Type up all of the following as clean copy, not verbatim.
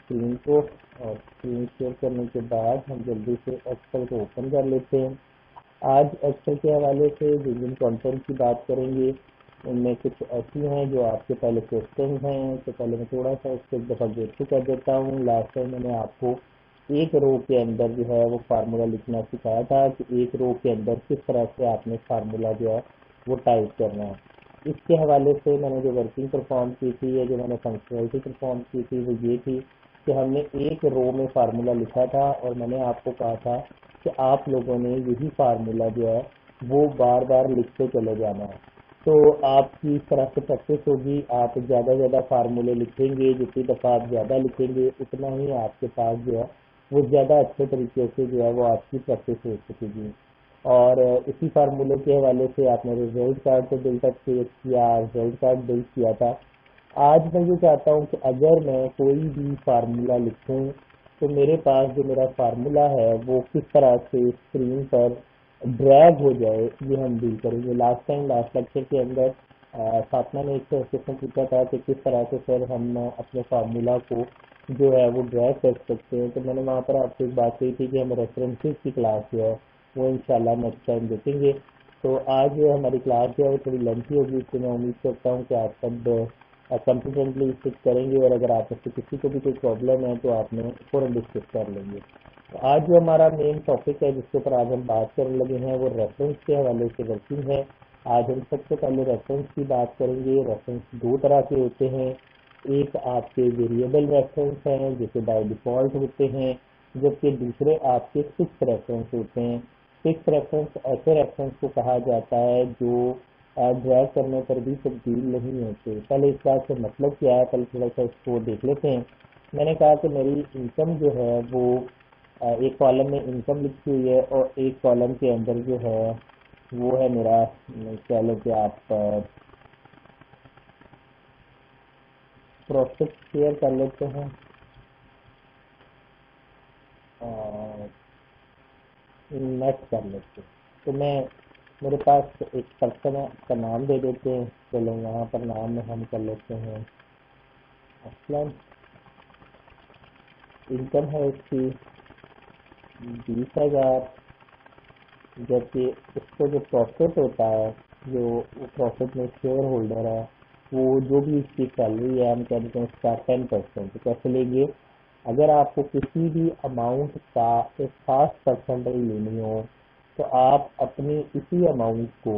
Screen को, और screen share करने के बाद हम जल्दी से एक्सेल को ओपन कर लेते हैं। आज एक्सेल के हवाले से जिन जिन कंटेंट की बात करेंगे उनमें कुछ ऐसी हैं जो आपके पहले क्वेश्चन हैं, तो पहले मैं थोड़ा सा उसको एक दफ़ा गो थ्रू कर देता हूँ। लास्ट टाइम मैंने आपको एक रो के अंदर जो है वो फार्मूला लिखना सिखाया था कि एक रो के अंदर किस तरह से आपने फार्मूला जो है वो टाइप करना है। इसके हवाले से मैंने जो वर्किंग परफॉर्म की थी या जो मैंने फंक्शनलिटी परफॉर्म की थी वो ये थी कि हमने एक रो में फार्मूला लिखा था और मैंने आपको कहा था कि आप लोगों ने यही फार्मूला जो है वो बार बार लिखते चले जाना है। तो आपकी इस तरह से प्रैक्टिस होगी, आप ज़्यादा से ज़्यादा फार्मूले लिखेंगे, जितनी दफ़ा आप ज़्यादा लिखेंगे उतना ही आपके पास जो है वो ज़्यादा अच्छे तरीके से जो है वो आपकी प्रैक्टिस हो सकेगी। और इसी फार्मूले के हवाले से आपने रिजल्ट कार्ड को बिल्डअप किया, रिजल्ट कार्ड बिल्ड किया था। आज मैं ये चाहता हूँ कि अगर मैं कोई भी फार्मूला लिखूँ तो मेरे पास जो मेरा फार्मूला है वो किस तरह से स्क्रीन पर ड्रैग हो जाए, ये हम डील करेंगे। लास्ट टाइम लास्ट लेक्चर के अंदर स्थापना ने एक क्वेश्चन पूछा था कि किस तरह से सर हम अपने फार्मूला को जो है वो ड्रैग कर सकते हैं। तो मैंने वहाँ पर आपसे एक बात कही थी कि हम रेफरेंसेस की क्लास जो है वो इंशाल्लाह नेक्स्ट टाइम देखेंगे। तो आज जो हमारी क्लास जो है वो थोड़ी लेंथी होगी, इसलिए मैं उम्मीद करता हूँ कि आप सब कॉम्पिटेंटली स्टिक करेंगे, और अगर आप में से किसी को भी कोई प्रॉब्लम है तो आपने फ़ौरन डिस्कस कर लेंगे। तो आज जो हमारा मेन टॉपिक है जिसके ऊपर आज हम बात करने लगे हैं वो रेफरेंस के हवाले से वर्किंग है। आज हम सबसे पहले रेफरेंस की बात करेंगे। रेफरेंस दो तरह के होते हैं, एक आपके वेरिएबल रेफरेंस हैं जैसे बाय डिफॉल्ट होते हैं, जबकि दूसरे आपके फिक्स रेफरेंस होते हैं। फिक्स रेफरेंस ऐसे रेफरेंस को कहा जाता है जो ड्रैग करने पर भी तब्दील नहीं होते। पहले इस बात से मतलब क्या है, पहले थोड़ा सा इसको देख लेते हैं। मैंने कहा कि मेरी इनकम जो है वो एक कॉलम में इनकम लिखी हुई है और एक कॉलम के अंदर जो है वो है मेरा, कह लो कि आप प्रॉफिट शेयर कर लेते हैं और नेट कर लेते हैं। तो मैं मेरे पास एक पर्सन है, उसका नाम दे देते हैं। चलो यहाँ पर नाम में हम कर लेते हैं असलम। इनकम है उसकी 20,000, जबकि उसको जो प्रॉफिट होता है, जो प्रॉफिट में शेयर होल्डर है, वो जो भी उसकी सैलरी है हम कहते हैं उसका 10%। तो कैसे लेंगे, अगर आपको किसी भी अमाउंट का एक खास परसेंटेज लेनी हो तो आप अपनी इसी अमाउंट को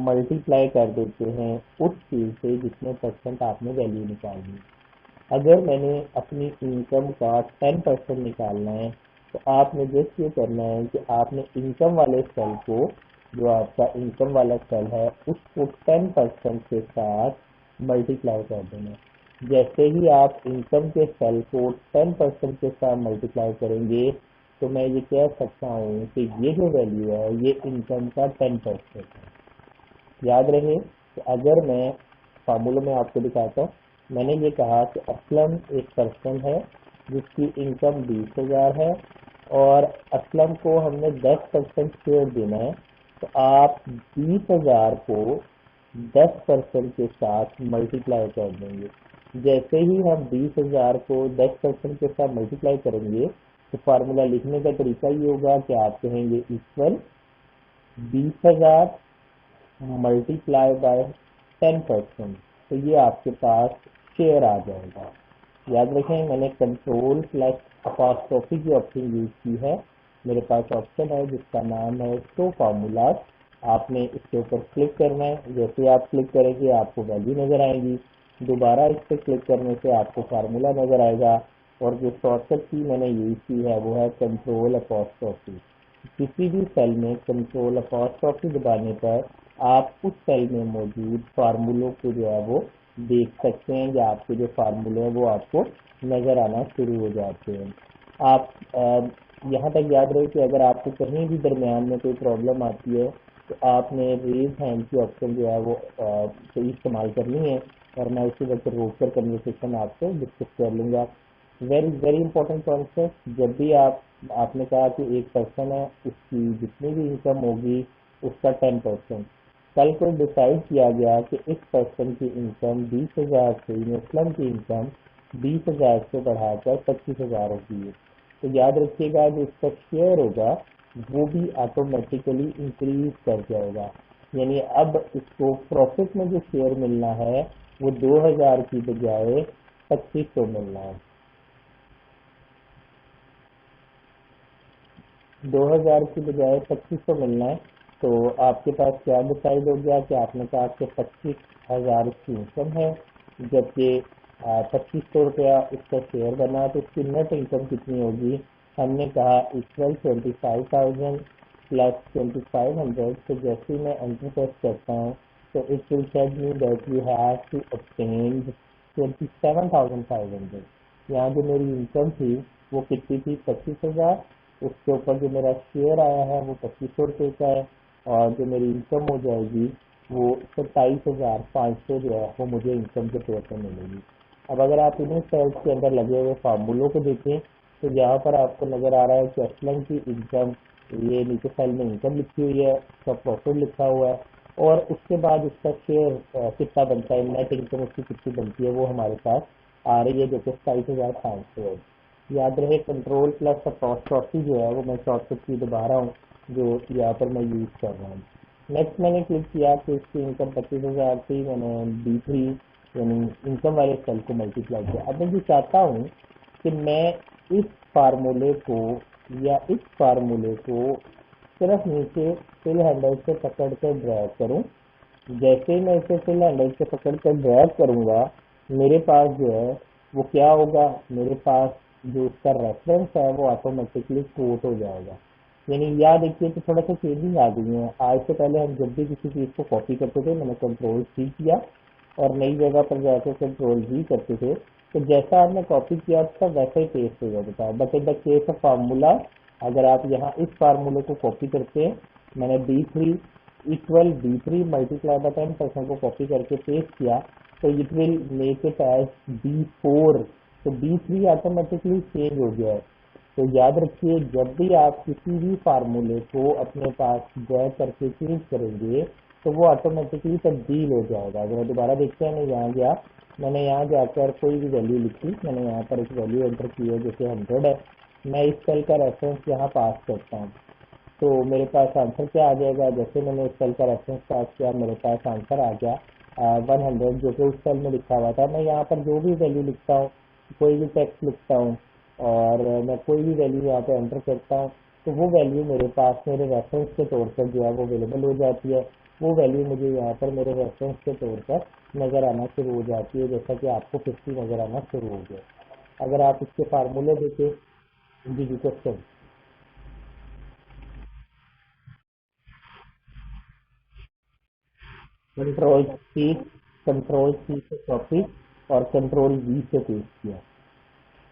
मल्टीप्लाई कर देते हैं उस चीज़ से जितने परसेंट आपने वैल्यू निकालनी। अगर मैंने अपनी इनकम का 10% निकालना है तो आपने जस्ट ये करना है कि आपने इनकम वाले सेल को, जो आपका इनकम वाला सेल है, उसको 10% के साथ मल्टीप्लाई कर देना है। जैसे ही आप इनकम के सेल को 10% के साथ मल्टीप्लाई करेंगे तो मैं ये कह सकता हूँ कि ये जो वैल्यू है ये इनकम का 10% है। याद रहे कि अगर मैं फार्मूला में आपको दिखाता हूँ, मैंने ये कहा कि असलम एक पर्सन है जिसकी इनकम 20,000 है और असलम को हमने 10% शेयर देना है। तो आप 20,000 को 10% के साथ मल्टीप्लाई कर देंगे। जैसे ही हम 20,000 को 10% के साथ मल्टीप्लाई करेंगे तो फार्मूला लिखने का तरीका ये होगा कि आप कहेंगे इक्वल 20,000 मल्टीप्लाई बाय 10%। तो ये आपके पास शेयर आ जाएगा। याद रखें मैंने कंट्रोल प्लस अपॉस्ट्रोफी की ऑप्शन यूज की है। मेरे पास ऑप्शन है जिसका नाम है शो फार्मूलाज। आपने इसके ऊपर क्लिक करना है, जैसे आप क्लिक करेंगे आपको वैल्यू नजर आएगी। दोबारा इस पर क्लिक करने से आपको फार्मूला नजर आएगा। और जो शॉर्टकट की मैंने यूज की है वो है कंट्रोल अपॉस्ट्रोफी। किसी भी सेल में कंट्रोल अपॉस्ट्रोफी दबाने पर आप उस सेल में मौजूद फार्मूलों को जो है वो देख सकते हैं, या आपके जो फार्मूले हैं वो आपको नजर आना शुरू हो जाते हैं। आप यहाँ तक याद रहे कि अगर आपको कहीं भी दरमियान में कोई प्रॉब्लम आती है तो आपने रेज हैंड की ऑप्शन जो है वो सही इस्तेमाल करनी है, और मैं उसी वक्त रोक कर कन्वर्सेशन आपसे डिस्कस कर लूँगा। Very very important concept. जब भी आपने कहा कि एक पर्सन है, उसकी जितनी भी इनकम होगी उसका 10%, कल को डिसाइड किया गया कि इस पर्सन की इनकम 20,000 थी, मुस्लिम की इनकम 20,000 से बढ़ाकर 25,000 होती है। तो याद रखिएगा जो इसका शेयर होगा वो भी ऑटोमेटिकली इंक्रीज कर जाएगा। यानी अब इसको प्रॉफिट में जो शेयर मिलना है वो 2,000 की बजाय 2500 मिलना है। 2,000 की बजाय 2500 मिलना है। तो आपके पास क्या डिसाइड हो गया कि आपने कहा कि 25,000 की इनकम है, जबकि 2500 रुपया उसका शेयर बना, तो उसकी नेट इनकम कितनी होगी? हमने कहा इक्वल 25,000 प्लस 2,500। तो जैसे ही मैं एंटर प्रेस करता हूँ तो it will tell me that you have to obtain 27,500। यहाँ जो मेरी इनकम थी वो कितनी थी? 25,000। उसके ऊपर जो मेरा शेयर आया है वो 2500 रुपये का है, और जो मेरी इनकम हो जाएगी वो 27,500 जो है वो मुझे इनकम के तौर पर मिलेगी। अब अगर आप इन्हीं सेल्स के अंदर लगे हुए फार्मूलों को देखें तो यहाँ पर आपको नजर आ रहा है कि असलन की इनकम, ये नीचे सेल में इनकम लिखी हुई है, उसका प्रॉफिट लिखा हुआ है, और उसके बाद उसका शेयर कितना बनता है, नेट इनकम उसकी कितनी बनती है वो हमारे पास आ रही है, जो कि 27,500 है। याद रहे कंट्रोल प्लस अपोस्ट्रोफी जो है वो मैं शॉर्टकट की दोबारा हूँ जो यहाँ पर मैं यूज कर रहा हूँ। नेक्स्ट मैंने क्लिक किया कि इसकी इनकम 25,000 थी, मैंने B3 यानी इनकम वाले सेल को मल्टीप्लाई किया। अब मैं ये चाहता हूँ कि मैं इस फार्मूले को या इस फार्मूले को सिर्फ नीचे फिल हैंडल से पकड़ कर ड्रैग करूँ। जैसे ही मैं इसे फिल हैंडल से पकड़ कर ड्रैग करूंगा मेरे पास जो है वो क्या होगा, मेरे पास जो उसका रेफरेंस है वो ऑटोमेटिकली कोट हो जाएगा। यानी याद देखिए तो थोड़ा सा चेंजिंग आ गई है। आज से पहले हम जब भी किसी चीज़ को कॉपी करते थे मैंने कंट्रोल C किया और नई जगह पर जाकर कंट्रोल V करते थे, तो जैसा आपने कॉपी किया था वैसा ही पेस्ट हो जाता था। But in the case of formula, अगर आप यहाँ इस फार्मूले को कॉपी करते हैं, मैंने B3 equal B3 multiply by 10% को कॉपी करके पेस्ट किया, तो it will make it as B4। तो B3 ऑटोमेटिकली चेंज हो गया है। तो याद रखिए जब भी आप किसी भी फार्मूले को अपने पास ड्रैग करके चेंज करेंगे तो वो ऑटोमेटिकली तब्दील हो जाएगा। अगर मैं दोबारा देखते हैं, मैं यहाँ गया, मैंने यहाँ जाकर कोई भी वैल्यू लिखी, मैंने यहाँ पर एक वैल्यू एंटर की है जैसे 100 है, मैं इस सेल का रेफरेंस यहाँ पास करता हूँ तो मेरे पास आंसर क्या आ जाएगा? जैसे मैंने इस सेल का रेफरेंस पास किया मेरे पास आंसर आ गया 100, जो कि उस सेल में लिखा हुआ था। मैं यहाँ पर जो भी वैल्यू लिखता हूँ, कोई भी टेक्स्ट लिखता हूँ और मैं कोई भी वैल्यू यहाँ पे एंटर करता हूँ तो वो वैल्यू मेरे पास मेरे रेफरेंस के तौर पर जो है वो अवेलेबल हो जाती है। वो वैल्यू मुझे यहाँ पर मेरे रेफरेंस के तौर पर नज़र आना शुरू हो जाती है, जैसा कि आपको 50 नज़र आना शुरू हो गया। अगर आप इसके फार्मूले देखें, जी जी question. Control C control C से कॉपी और कंट्रोल वी से पेस्ट किया।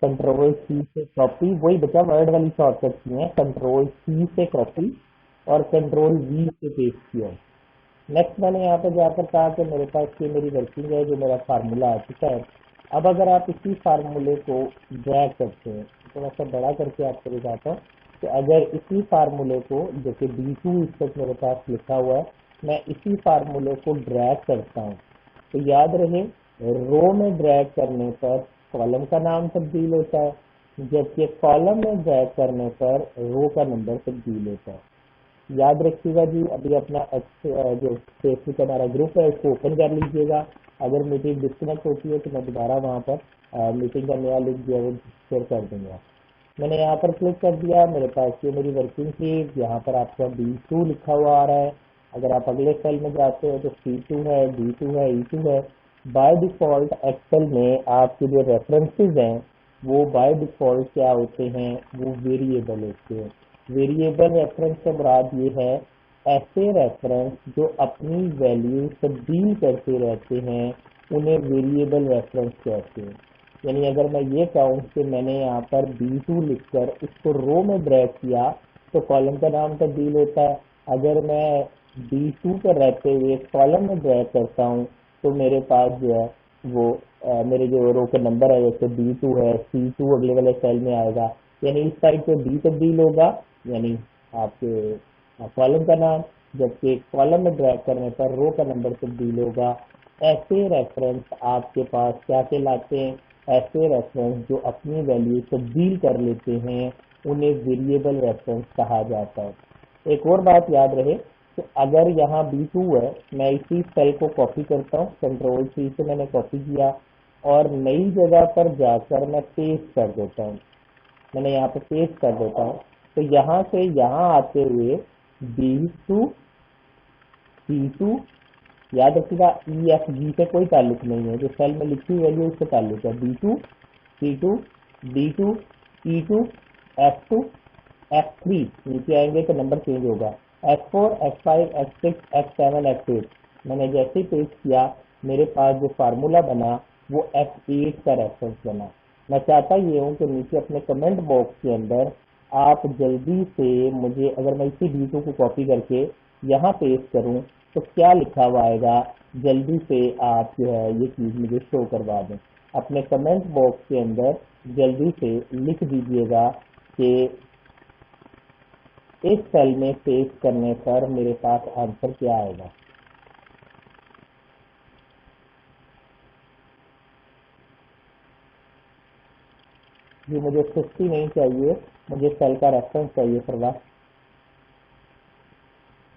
कंट्रोल सी से कॉपी, वही बचा वर्ड वाली शॉर्टकट की है, कंट्रोल सी से कॉपी और कंट्रोल वी से पेस्ट किया। नेक्स्ट मैंने यहाँ पे जाकर कहा कि मेरे पास ये मेरी वर्किंग है, जो मेरा फार्मूला आ चुका है। अब अगर आप इसी फार्मूले को ड्रैग करते हैं, थोड़ा सा बड़ा करके आपको दिखाता हूँ कि अगर इसी फार्मूले को, जो कि B2 इस तक मेरे पास लिखा हुआ है, मैं इसी फार्मूले को ड्रैग करता हूँ तो याद रहे रो में ड्रैग करने पर कॉलम का नाम तब्दील होता है, जबकि कॉलम में ड्रैग करने पर रो का नंबर तब्दील होता है। याद रखिएगा जी। अभी अपना जो फेसबुक हमारा ग्रुप है इसको ओपन कर लीजिएगा। अगर मीटिंग डिस्कनेक्ट होती है तो मैं दोबारा वहाँ पर मीटिंग का नया लिंक जो है वो शेयर कर दूंगा। मैंने यहाँ पर क्लिक कर दिया, मेरे पास ये मेरी वर्किंग थी, यहाँ पर आपका B2 लिखा हुआ आ रहा है। अगर आप अगले सेल में जाते हो तो C2 है, D2 है, E2 है। बाय डिफॉल्ट एक्सेल में आपके जो रेफरेंसेस हैं वो बाय डिफॉल्ट क्या होते हैं, वो वेरिएबल होते हैं। वेरिएबल रेफरेंस से मुराद ये है ऐसे रेफरेंस जो अपनी वैल्यू तब्दील करते रहते हैं, उन्हें वेरिएबल रेफरेंस कहते हैं। यानी अगर मैं ये कहूँ कि मैंने यहाँ पर B2 लिखकर उसको रो में ड्रैग किया तो कॉलम का नाम तब्दील होता है। अगर मैं B2 पर रहते हुए कॉलम में ड्रैग करता हूँ तो मेरे पास जो है वो मेरे जो रो के नंबर है जैसे B2 है, C2 अगले वाले सेल में आएगा। यानी इस साइड पे B तब्दील होगा, यानी आपके कॉलम का नाम, जबकि कॉलम में ड्रैग करने पर रो का नंबर तब्दील होगा। ऐसे रेफरेंस आपके पास क्या कहलाते हैं? ऐसे रेफरेंस जो अपनी वैल्यू तब्दील कर लेते हैं उन्हें वेरिएबल रेफरेंस कहा जाता है। एक और बात याद रहे, तो अगर यहाँ B2 है, मैं इसी सेल को कॉपी करता हूँ, Ctrl+C से मैंने कॉपी किया और नई जगह पर जाकर मैं पेस्ट कर देता हूँ। मैंने यहाँ पे पेस्ट कर देता हूँ, तो यहाँ से यहाँ आते हुए B2 C2, याद रखिएगा EFG से कोई ताल्लुक नहीं है, जो सेल में लिखी हुई वैल्यू उससे ताल्लुक है। B2 C2 D2 E2 F2 F3, नीचे आएंगे तो नंबर चेंज होगा, F4 F5 F6 F7 F8। मैंने जैसे ही पेस्ट किया मेरे पास जो फार्मूला बना वो F8 का रेफरेंस बना। मैं चाहता ये हूँ कि नीचे अपने कमेंट बॉक्स के अंदर आप जल्दी से मुझे, अगर मैं इसी B2 को कॉपी करके यहाँ पेस्ट करूँ तो क्या लिखा हुआ आएगा, जल्दी से आप जो है ये चीज मुझे शो करवा दें। अपने कमेंट बॉक्स के अंदर जल्दी से लिख दीजिएगा कि इस सेल में पेस्ट करने पर मेरे पास आंसर क्या आएगा। ये मुझे 50 नहीं चाहिए, मुझे सेल का रेफरेंस चाहिए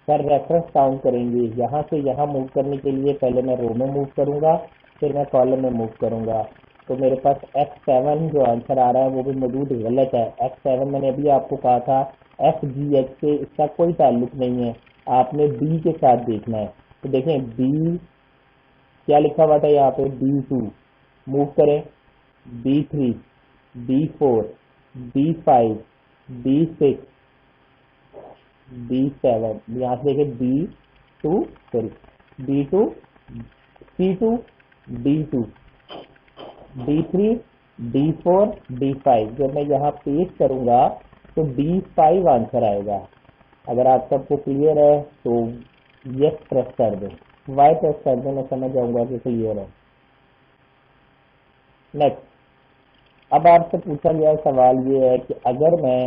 सर रेफरेंस काउंट करेंगे। यहाँ से यहाँ मूव करने के लिए पहले मैं रो में मूव करूंगा, फिर मैं कॉलम में मूव करूंगा। तो मेरे पास F7 जो आंसर आ रहा है वो भी मौजूद गलत है। F7 मैंने अभी आपको कहा था FGH से इसका कोई ताल्लुक नहीं है, आपने B के साथ देखना है। तो देखें B क्या लिखा हुआ था यहाँ पे, B2 मूव करें, B3 B4 B5 B6 B7, यहाँ से देखें B2 sorry B2 C2 D2 D3 D4 D5। जब मैं यहाँ पेस्ट करूंगा तो D5 आंसर आएगा। अगर आप सबको क्लियर है तो यस प्रेस कर दें, वाई प्रेस कर दें, मैं समझ जाऊंगा कि क्लियर है। नेक्स्ट, अब आपसे पूछा गया सवाल ये है कि अगर मैं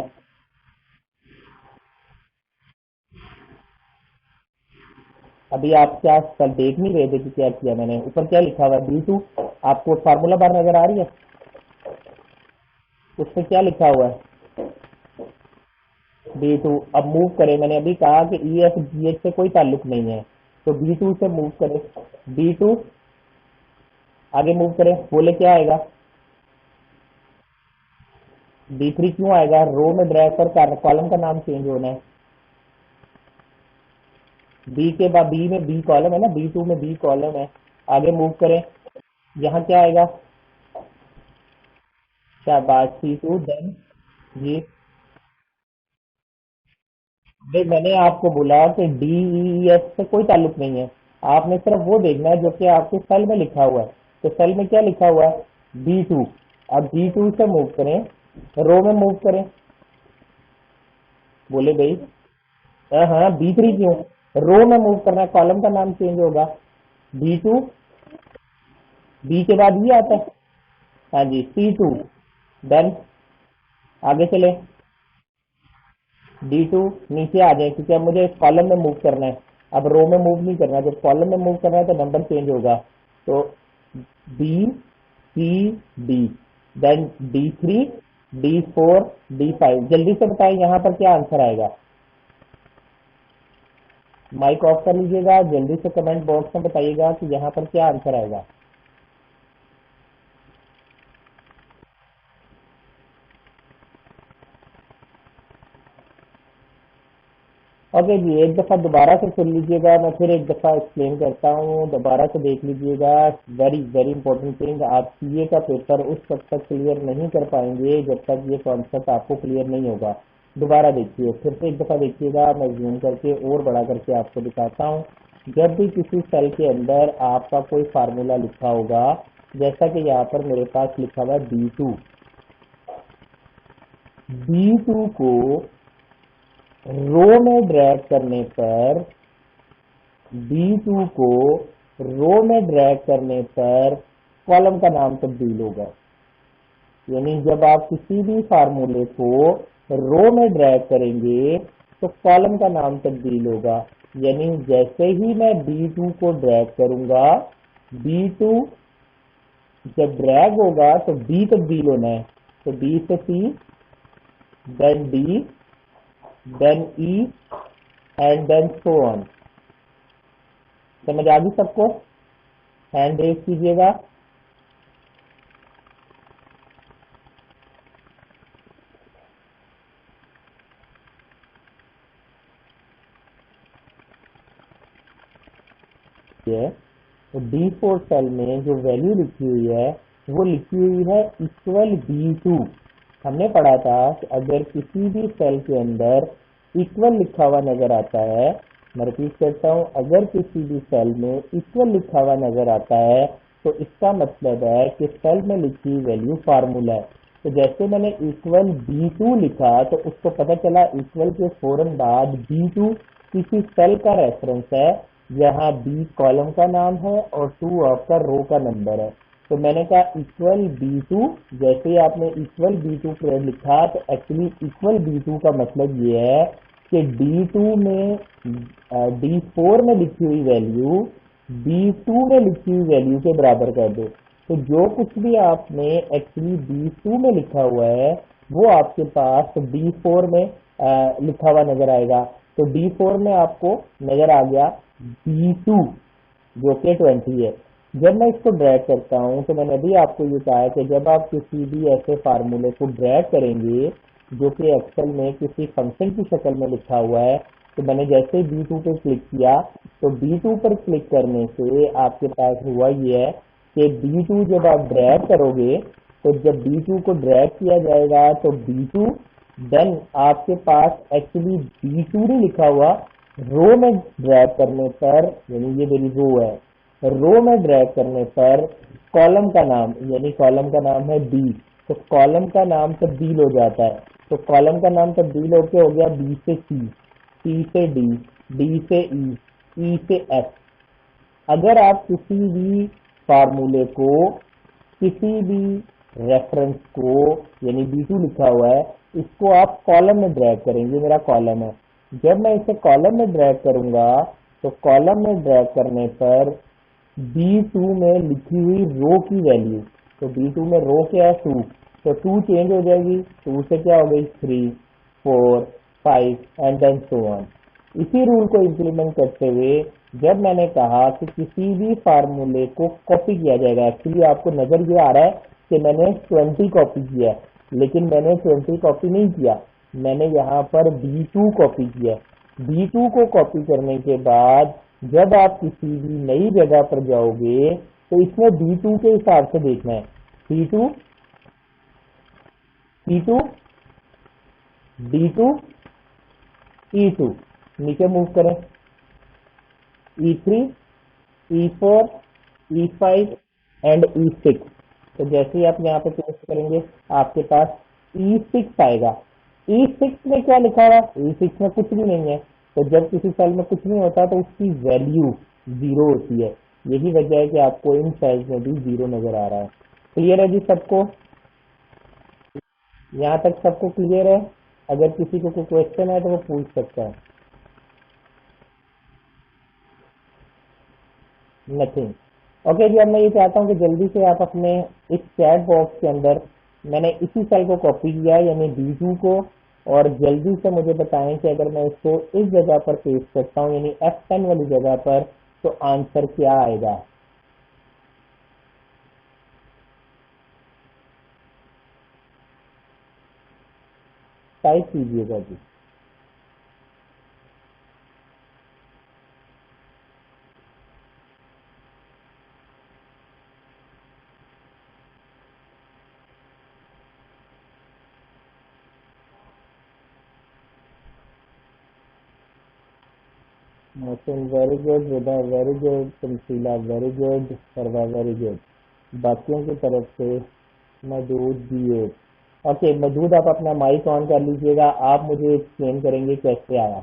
अभी आप क्या कल देख नहीं रहे थे कि क्या किया मैंने, ऊपर क्या लिखा हुआ है B2, आपको फार्मूला बार नजर आ रही है, उसमें क्या लिखा हुआ है B2। अब मूव करें, मैंने अभी कहा कि EFGH से कोई ताल्लुक नहीं है, तो B2 से मूव करें, B2 आगे मूव करें, बोले क्या आएगा, B3 क्यों आएगा, रो में ड्रैग कर कॉलम का नाम चेंज होना है। बी के बाद बी में बी कॉलम है ना, B2 में बी कॉलम है, आगे मूव करें, यहाँ क्या आएगा, शाबाश C2 देन जी। भाई मैंने आपको बोला कि DEF से कोई ताल्लुक नहीं है, आपने सिर्फ वो देखना है जो कि आपके सेल में लिखा हुआ है। तो सेल में क्या लिखा हुआ है B2, अब B2 से मूव करें, रो में मूव करें, बोले भाई हाँ B3 क्यों, रो में मूव करना है, कॉलम का नाम चेंज होगा, B2 बी के बाद ये आता है, हाँ जी C2 देन आगे चले D2 नीचे आ जाए, क्योंकि अब मुझे कॉलम में मूव करना है, अब रो में मूव नहीं करना। जब कॉलम में मूव करना है तो नंबर चेंज होगा, तो BCD then D3 D4 D5। जल्दी से बताएं यहाँ पर क्या आंसर आएगा, माइक ऑफ कर लीजिएगा, जल्दी से कमेंट बॉक्स में बताइएगा कि यहाँ पर क्या आंसर आएगा। ओके जी, एक दफा दोबारा से सुन लीजिएगा, मैं फिर एक दफा एक्सप्लेन करता हूँ, दोबारा से देख लीजिएगा। वेरी वेरी इंपॉर्टेंट थिंग, आप सीए का पेपर उस वक्त तक क्लियर नहीं कर पाएंगे जब तक ये कॉन्सेप्ट आपको क्लियर नहीं होगा। दोबारा देखिए, फिर से एक दफा देखिएगा, मैं जूम करके और बड़ा करके आपको दिखाता हूँ। जब भी किसी सेल के अंदर आपका कोई फार्मूला लिखा होगा, जैसा कि यहाँ पर मेरे पास लिखा हुआ है B2, B2 को रो में ड्रैग करने पर, B2 को रो में ड्रैग करने पर कॉलम का नाम तब्दील होगा। यानी जब आप किसी भी फार्मूले को रो में ड्रैग करेंगे तो कॉलम का नाम तब्दील होगा। यानी जैसे ही मैं B2 को ड्रैग करूंगा, B2 जब ड्रैग होगा तो बी तब्दील होना है, तो बी से C, then D, then E, and then so on. समझ आ गई सबको? हैंड रेज कीजिएगा। है तो D4 सेल में जो वैल्यू लिखी हुई है वो लिखी हुई है इक्वल B2। हमने पढ़ा था कि अगर किसी भी सेल के अंदर इक्वल लिखा हुआ नजर आता है, मैं रिपीट करता हूं, अगर किसी भी सेल में इक्वल लिखा हुआ नजर आता है तो इसका मतलब है कि सेल में लिखी वैल्यू फार्मूला है। तो जैसे मैंने इक्वल B2 लिखा तो उसको पता चला इक्वल के फौरन बाद B2 किसी सेल का रेफरेंस है, जहाँ बी कॉलम का नाम है और 2 आपका रो का नंबर है। तो मैंने कहा इक्वल B2, जैसे ही आपने इक्वल B2 पॉइंट लिखा तो एक्चुअली इक्वल B2 का मतलब ये है कि D2 में D4 में लिखी हुई वैल्यू B2 में लिखी हुई वैल्यू के बराबर कर दो। तो जो कुछ भी आपने एक्चुअली B2 में लिखा हुआ है वो आपके पास D4 में लिखा हुआ नजर आएगा। तो D4 में आपको नजर आ गया B2 जो कि 20 है। जब मैं इसको ड्रैग करता हूं तो मैंने अभी आपको ये कहा है कि जब आप किसी भी ऐसे फार्मूले को ड्रैग करेंगे जो कि एक्सेल में किसी फंक्शन की शक्ल में लिखा हुआ है, तो मैंने जैसे ही B2 पे क्लिक किया तो B2 पर क्लिक करने से आपके पास हुआ ये है कि B2 जब आप ड्रैग करोगे तो जब B2 को ड्रैग किया जाएगा तो B2 देन आपके पास एक्चुअली B2 नहीं लिखा हुआ, रो में ड्रैग करने पर, यानी ये मेरी रो है, रो में ड्रैग करने पर कॉलम का नाम, यानी कॉलम का नाम है बी, तो कॉलम का नाम तब्दील हो जाता है। तो कॉलम का नाम तब्दील होके हो गया बी से सी से डी से ई से एफ। अगर आप किसी भी फार्मूले को, किसी भी रेफरेंस को, यानी B2 लिखा हुआ है, इसको आप कॉलम में ड्रैग करेंगे, मेरा कॉलम है। जब मैं इसे कॉलम में ड्रैग करूंगा तो कॉलम में ड्रैग करने पर B2 में लिखी हुई रो की वैल्यू, तो B2 में रो क्या है 2, तो 2 चेंज हो जाएगी, 2 से क्या हो गई 3, 4, 5 एंड देन सो ऑन। इसी रूल को इम्प्लीमेंट करते हुए जब मैंने कहा कि किसी भी फार्मूले को कॉपी किया जाएगा, एक्चुअली आपको नजर ये आ रहा है कि मैंने 20 कॉपी किया है, लेकिन मैंने 20 कॉपी नहीं किया, मैंने यहाँ पर B2 कॉपी किया। B2 को कॉपी करने के बाद जब आप किसी भी नई जगह पर जाओगे तो इसमें B2 के हिसाब से देखना है, C2, C2, D2, E2, नीचे मूव करें, E3, E4, E5 and E6। तो जैसे ही आप यहाँ पे पेस्ट करेंगे आपके पास E6 आएगा। E6 में क्या लिखा हुआ? E6 में कुछ भी नहीं है। तो जब किसी सेल में कुछ नहीं होता तो उसकी वैल्यू जीरो होती है। यही वजह है कि आपको इन सेल्स में भी जीरो नजर आ रहा है। क्लियर है जी सबको? यहाँ तक सबको क्लियर है? अगर किसी को कोई क्वेश्चन है तो वो पूछ सकता है। नथिंग। ओके जी, अब मैं ये चाहता हूँ कि जल्दी से आप अपने इस चैट बॉक्स के अंदर, मैंने इसी सेल को कॉपी किया यानी B2 को, और जल्दी से मुझे बताएं कि अगर मैं इसको इस जगह पर पेस्ट करता हूँ यानी F10 वाली जगह पर, तो आंसर क्या आएगा? टाइप कीजिएगा जी। Mohsin very good, Rida very good, Tamseela very good, Sarwa very good. बाकियों की तरफ से मजूद दिए। ओके मजूद, आप अपना माइक ऑन कर लीजिएगा, आप मुझे एक्सप्लेन करेंगे कैसे आया।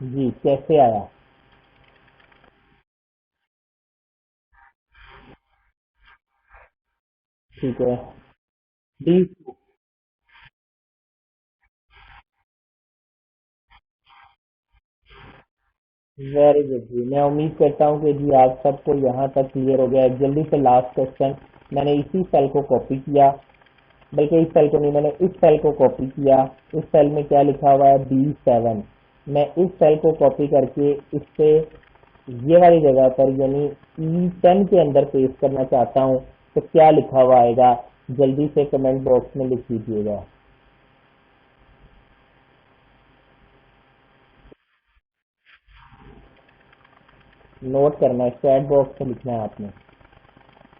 जी कैसे आया? ठीक है। डी, वेरी गुड जी, मैं उम्मीद करता हूँ कि जी आप सबको यहाँ तक क्लियर हो गया है। जल्दी से लास्ट क्वेश्चन, मैंने इसी सेल को कॉपी किया, बल्कि इस सेल को नहीं, मैंने इस सेल को कॉपी किया। इस सेल में क्या लिखा हुआ है, B7। मैं इस सेल को कॉपी करके इससे ये वाली जगह पर यानी E10 के अंदर पेस्ट करना चाहता हूँ, तो क्या लिखा हुआ आएगा, जल्दी से कमेंट बॉक्स में लिख दीजिएगा। नोट करना है, चैट बॉक्स में लिखना है आपने।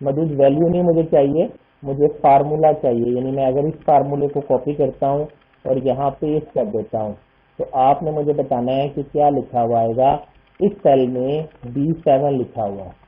मौजूद वैल्यू नहीं मुझे चाहिए, मुझे फार्मूला चाहिए। यानी मैं अगर इस फार्मूले को कॉपी करता हूँ और यहाँ पेस्ट कर देता हूँ, तो आपने मुझे बताना है कि क्या लिखा हुआ आएगा। इस सेल में B7 लिखा हुआ है।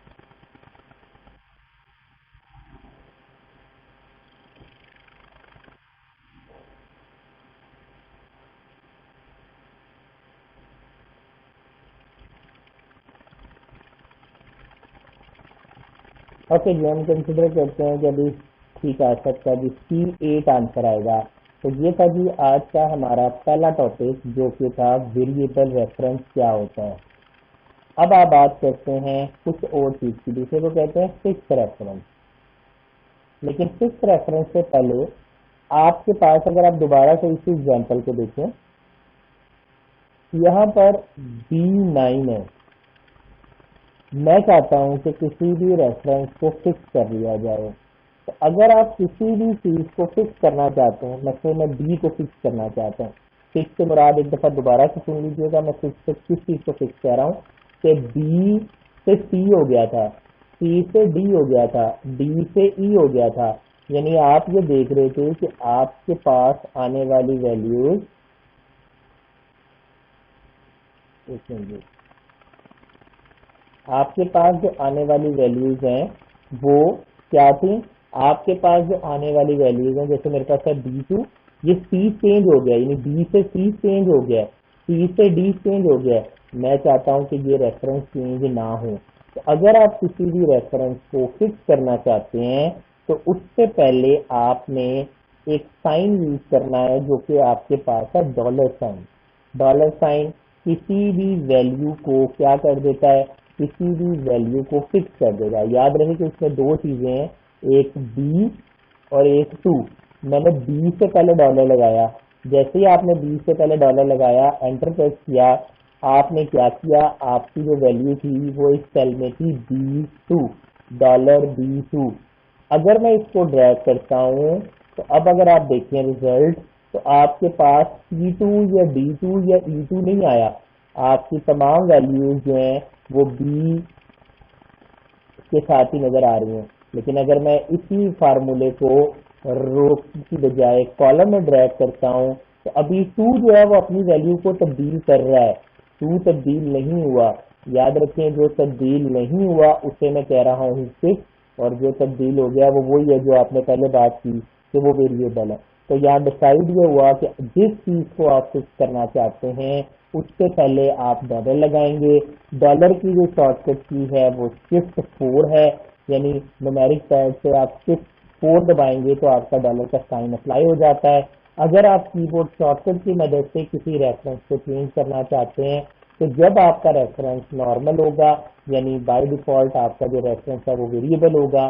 ओके जी, हम कंसिडर करते हैं कि अभी ठीक आ सकता है जी, C8 आंसर आएगा। तो ये था जी आज का हमारा पहला टॉपिक, जो कि था वेरिएबल रेफरेंस क्या होता है। अब आप बात करते हैं कुछ और चीज की, दूसरे को कहते हैं फिक्स रेफरेंस। लेकिन फिक्स रेफरेंस से पहले आपके पास, अगर आप दोबारा से इसी एग्जांपल को देखें, यहाँ पर B9 है। मैं चाहता हूं कि किसी भी रेफरेंस को फिक्स कर लिया जाए। तो अगर आप किसी भी चीज को फिक्स करना चाहते हैं, मतलब मैं बी को फिक्स करना चाहता हूँ, फिक्स से मुराद एक दफा दोबारा से सुन लीजिएगा, मैं फिक्स से किस चीज को फिक्स कह रहा हूँ कि बी से सी हो गया था, सी से डी हो गया था, डी से ई हो गया था। यानी आप ये देख रहे थे कि आपके पास आने वाली वैल्यूज, आपके पास जो आने वाली वैल्यूज हैं वो क्या थी। आपके पास जो आने वाली वैल्यूज हैं, जैसे मेरे पास है B2, ये C चेंज हो गया, यानी B से C चेंज हो गया, C से D चेंज हो गया। मैं चाहता हूं कि ये रेफरेंस चेंज ना हो। तो अगर आप किसी भी रेफरेंस को फिक्स करना चाहते हैं, तो उससे पहले आपने एक साइन यूज करना है, जो कि आपके पास है डॉलर साइन। डॉलर साइन किसी भी वैल्यू को क्या कर देता है, किसी भी वैल्यू को फिक्स कर देगा। याद रहे कि उसमें दो चीजें हैं, एक बी और एक टू। मैंने बी से पहले डॉलर लगाया, जैसे ही आपने बी से पहले डॉलर लगाया, एंटर प्रेस किया, आपने क्या किया, आपकी जो वैल्यू थी वो इस सेल में थी B2, $B2। अगर मैं इसको ड्रैग करता हूँ, तो अब अगर आप देखें रिजल्ट, तो आपके पास C2 या D2 या E2 नहीं आया। आपकी तमाम वैल्यूज जो हैं वो B के साथ ही नजर आ रही हैं। लेकिन अगर मैं इसी फार्मूले को रो की बजाय कॉलम में ड्रैग करता हूँ, तो अभी 2 जो है वो अपनी वैल्यू को तब्दील कर रहा है, 2 तब्दील नहीं हुआ। याद रखें, जो तब्दील नहीं हुआ उसे मैं कह रहा हूँ फिक्स, और जो तब्दील हो गया वो वही है जो आपने पहले बात की कि वो वेरिएबल है। तो यहाँ डिसाइड ये हुआ कि जिस चीज को आप फिक्स करना चाहते हैं, उससे पहले आप डॉलर लगाएंगे। डॉलर की जो शॉर्टकट की है वो शिफ्ट 4 है, यानी न्यूमेरिक पैड से आप शिफ्ट 4 दबाएंगे तो आपका डॉलर का साइन अप्लाई हो जाता है। अगर आप कीबोर्ड शॉर्टकट की मदद से किसी रेफरेंस को चेंज करना चाहते हैं, तो जब आपका रेफरेंस नॉर्मल होगा, यानी बाय डिफॉल्ट आपका जो रेफरेंस है वो वेरिएबल होगा,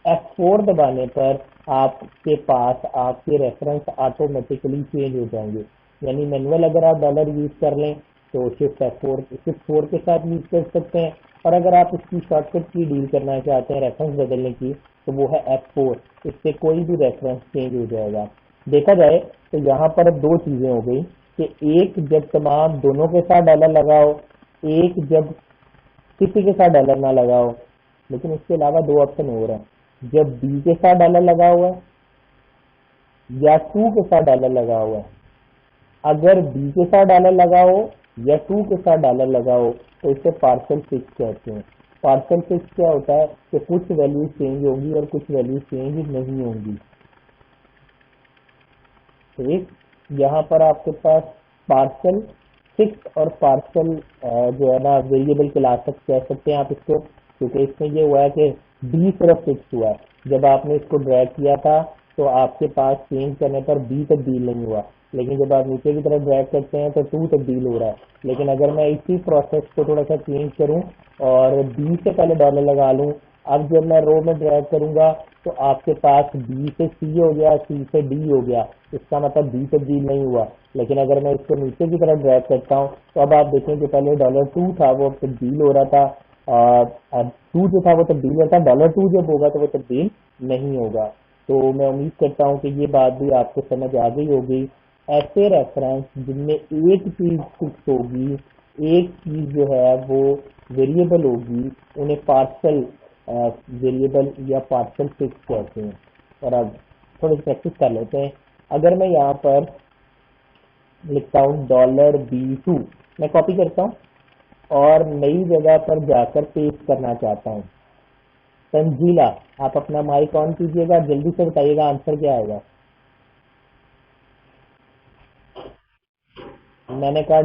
F4 दबाने पर आपके पास आपके रेफरेंस ऑटोमेटिकली चेंज हो जाएंगे। यानी मैनुअल अगर आप डॉलर यूज कर लें तो शिफ्ट 4 के साथ यूज कर सकते हैं, और अगर आप इसकी शॉर्टकट की डील करना चाहते हैं रेफरेंस बदलने की, तो वो है F4। इससे कोई भी रेफरेंस चेंज हो जाएगा। देखा जाए तो यहाँ पर अब दो चीजें हो गई कि एक जब तमाम दोनों के साथ डॉलर लगाओ, एक जब किसी के साथ डॉलर ना लगाओ। लेकिन इसके अलावा दो ऑप्शन और हैं, जब बी के साथ डॉलर लगा हुआ है या टू के साथ डॉलर लगा हुआ है। अगर बी के साथ डॉलर लगाओ या टू के साथ डॉलर लगाओ, तो इसे पार्शियल फिक्स कहते हैं। पार्शियल फिक्स क्या होता है कि कुछ वैल्यू चेंज होगी और कुछ वैल्यू चेंज नहीं होंगी। ठीक, यहाँ पर आपके पास पार्शियल फिक्स और पार्शियल जो है ना वेरिएबल क्लास तक कह सकते हैं आप इसको, क्योंकि इसमें ये हुआ है कि बी सिर्फ फिक्स हुआ है। जब आपने इसको ड्रैग किया था तो आपके पास चेंज करने पर बी तब्दील नहीं हुआ, लेकिन जब आप नीचे की तरफ ड्रैग करते हैं तो टू तब्दील हो रहा है। लेकिन अगर मैं इसी प्रोसेस को थोड़ा सा चेंज करूं और बी से पहले डॉलर लगा लूं, अब जब मैं रो में ड्रैग करूंगा तो आपके पास बी से सी हो गया, सी से डी हो गया, इसका मतलब बी तब्दील नहीं हुआ। लेकिन अगर मैं इसको नीचे की तरफ ड्रैग करता हूँ तो अब आप देखें कि पहले डॉलर टू था वो अब तब्दील हो रहा था, और अब टू जो था वो तब्दील होता है, डॉलर टू जब होगा तो वो तब्दील नहीं होगा। तो मैं उम्मीद करता हूँ कि ये बात भी आपको समझ आ गई होगी। ऐसे रेफरेंस जिनमें एक चीज फिक्स होगी, एक चीज जो है वो वेरिएबल होगी, उन्हें पार्शल वेरिएबल या पार्शल फिक्स कहते हैं। और अब थोड़ी सी प्रैक्टिस कर लेते हैं। अगर मैं यहाँ पर लिखता हूँ $B2, मैं कॉपी करता हूँ और नई जगह पर जाकर पेस्ट करना चाहता हूँ। तंजीला, आप अपना माइक ऑन कीजिएगा, जल्दी से बताइएगा आंसर क्या आएगा। मैंने कहा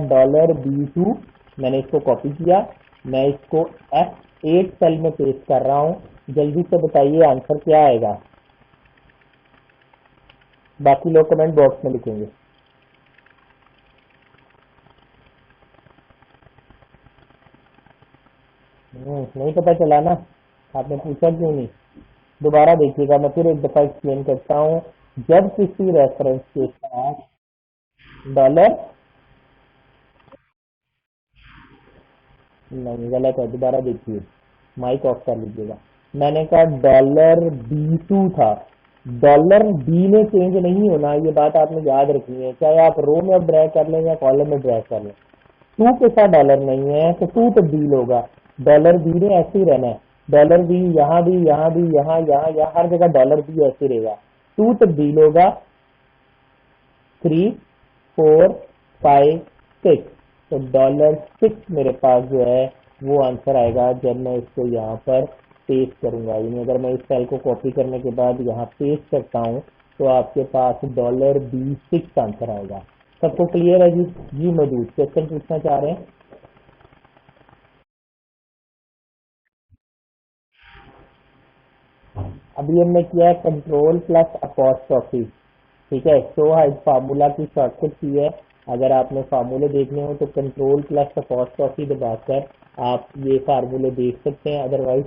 $B2, मैंने इसको कॉपी किया, मैं इसको F8 सेल में पेस्ट कर रहा हूँ। जल्दी से बताइए आंसर क्या आएगा। बाकी लोग कमेंट बॉक्स में लिखेंगे। नहीं पता चला ना, आपने पूछा क्यों नहीं। दोबारा देखिएगा, मैं फिर एक दफा एक्सप्लेन करता हूँ। जब किसी रेफरेंस के साथ डॉलर, नहीं गलत है, दोबारा देखिए, माइक ऑफ कर लीजिएगा। मैंने कहा $B2 था, डॉलर बी में चेंज नहीं होना, ये बात आपने याद रखनी है, चाहे आप रो में ड्रैग कर लें या कॉलम में ड्रैग कर लें। टू के साथ डॉलर नहीं है तो टू तब्दील होगा, डॉलर बी ने ऐसे ही रहना है। डॉलर बी यहाँ भी, यहाँ भी, यहाँ हर जगह डॉलर बी ऐसे रहेगा। टू तब्दील होगा 3, 4, 5, 6, तो $6 मेरे पास जो है वो आंसर आएगा जब मैं इसको यहाँ पर पेस्ट करूंगा। यानी अगर मैं इस सेल को कॉपी करने के बाद यहाँ पेस्ट करता हूँ तो आपके पास $B6 आंसर आएगा। सबको क्लियर है जी? जी मौजूद क्वेश्चन पूछना चाह रहे हैं? अभी हमने किया है कंट्रोल प्लस अपॉस्ट्रोफी, ठीक है। शो हाइड फार्मूला की शॉर्टकट की है। अगर आपने फार्मूले देखने हो तो कंट्रोल प्लस अपॉस्ट्रोफी दबाकर आप ये फार्मूले देख सकते हैं। अदरवाइज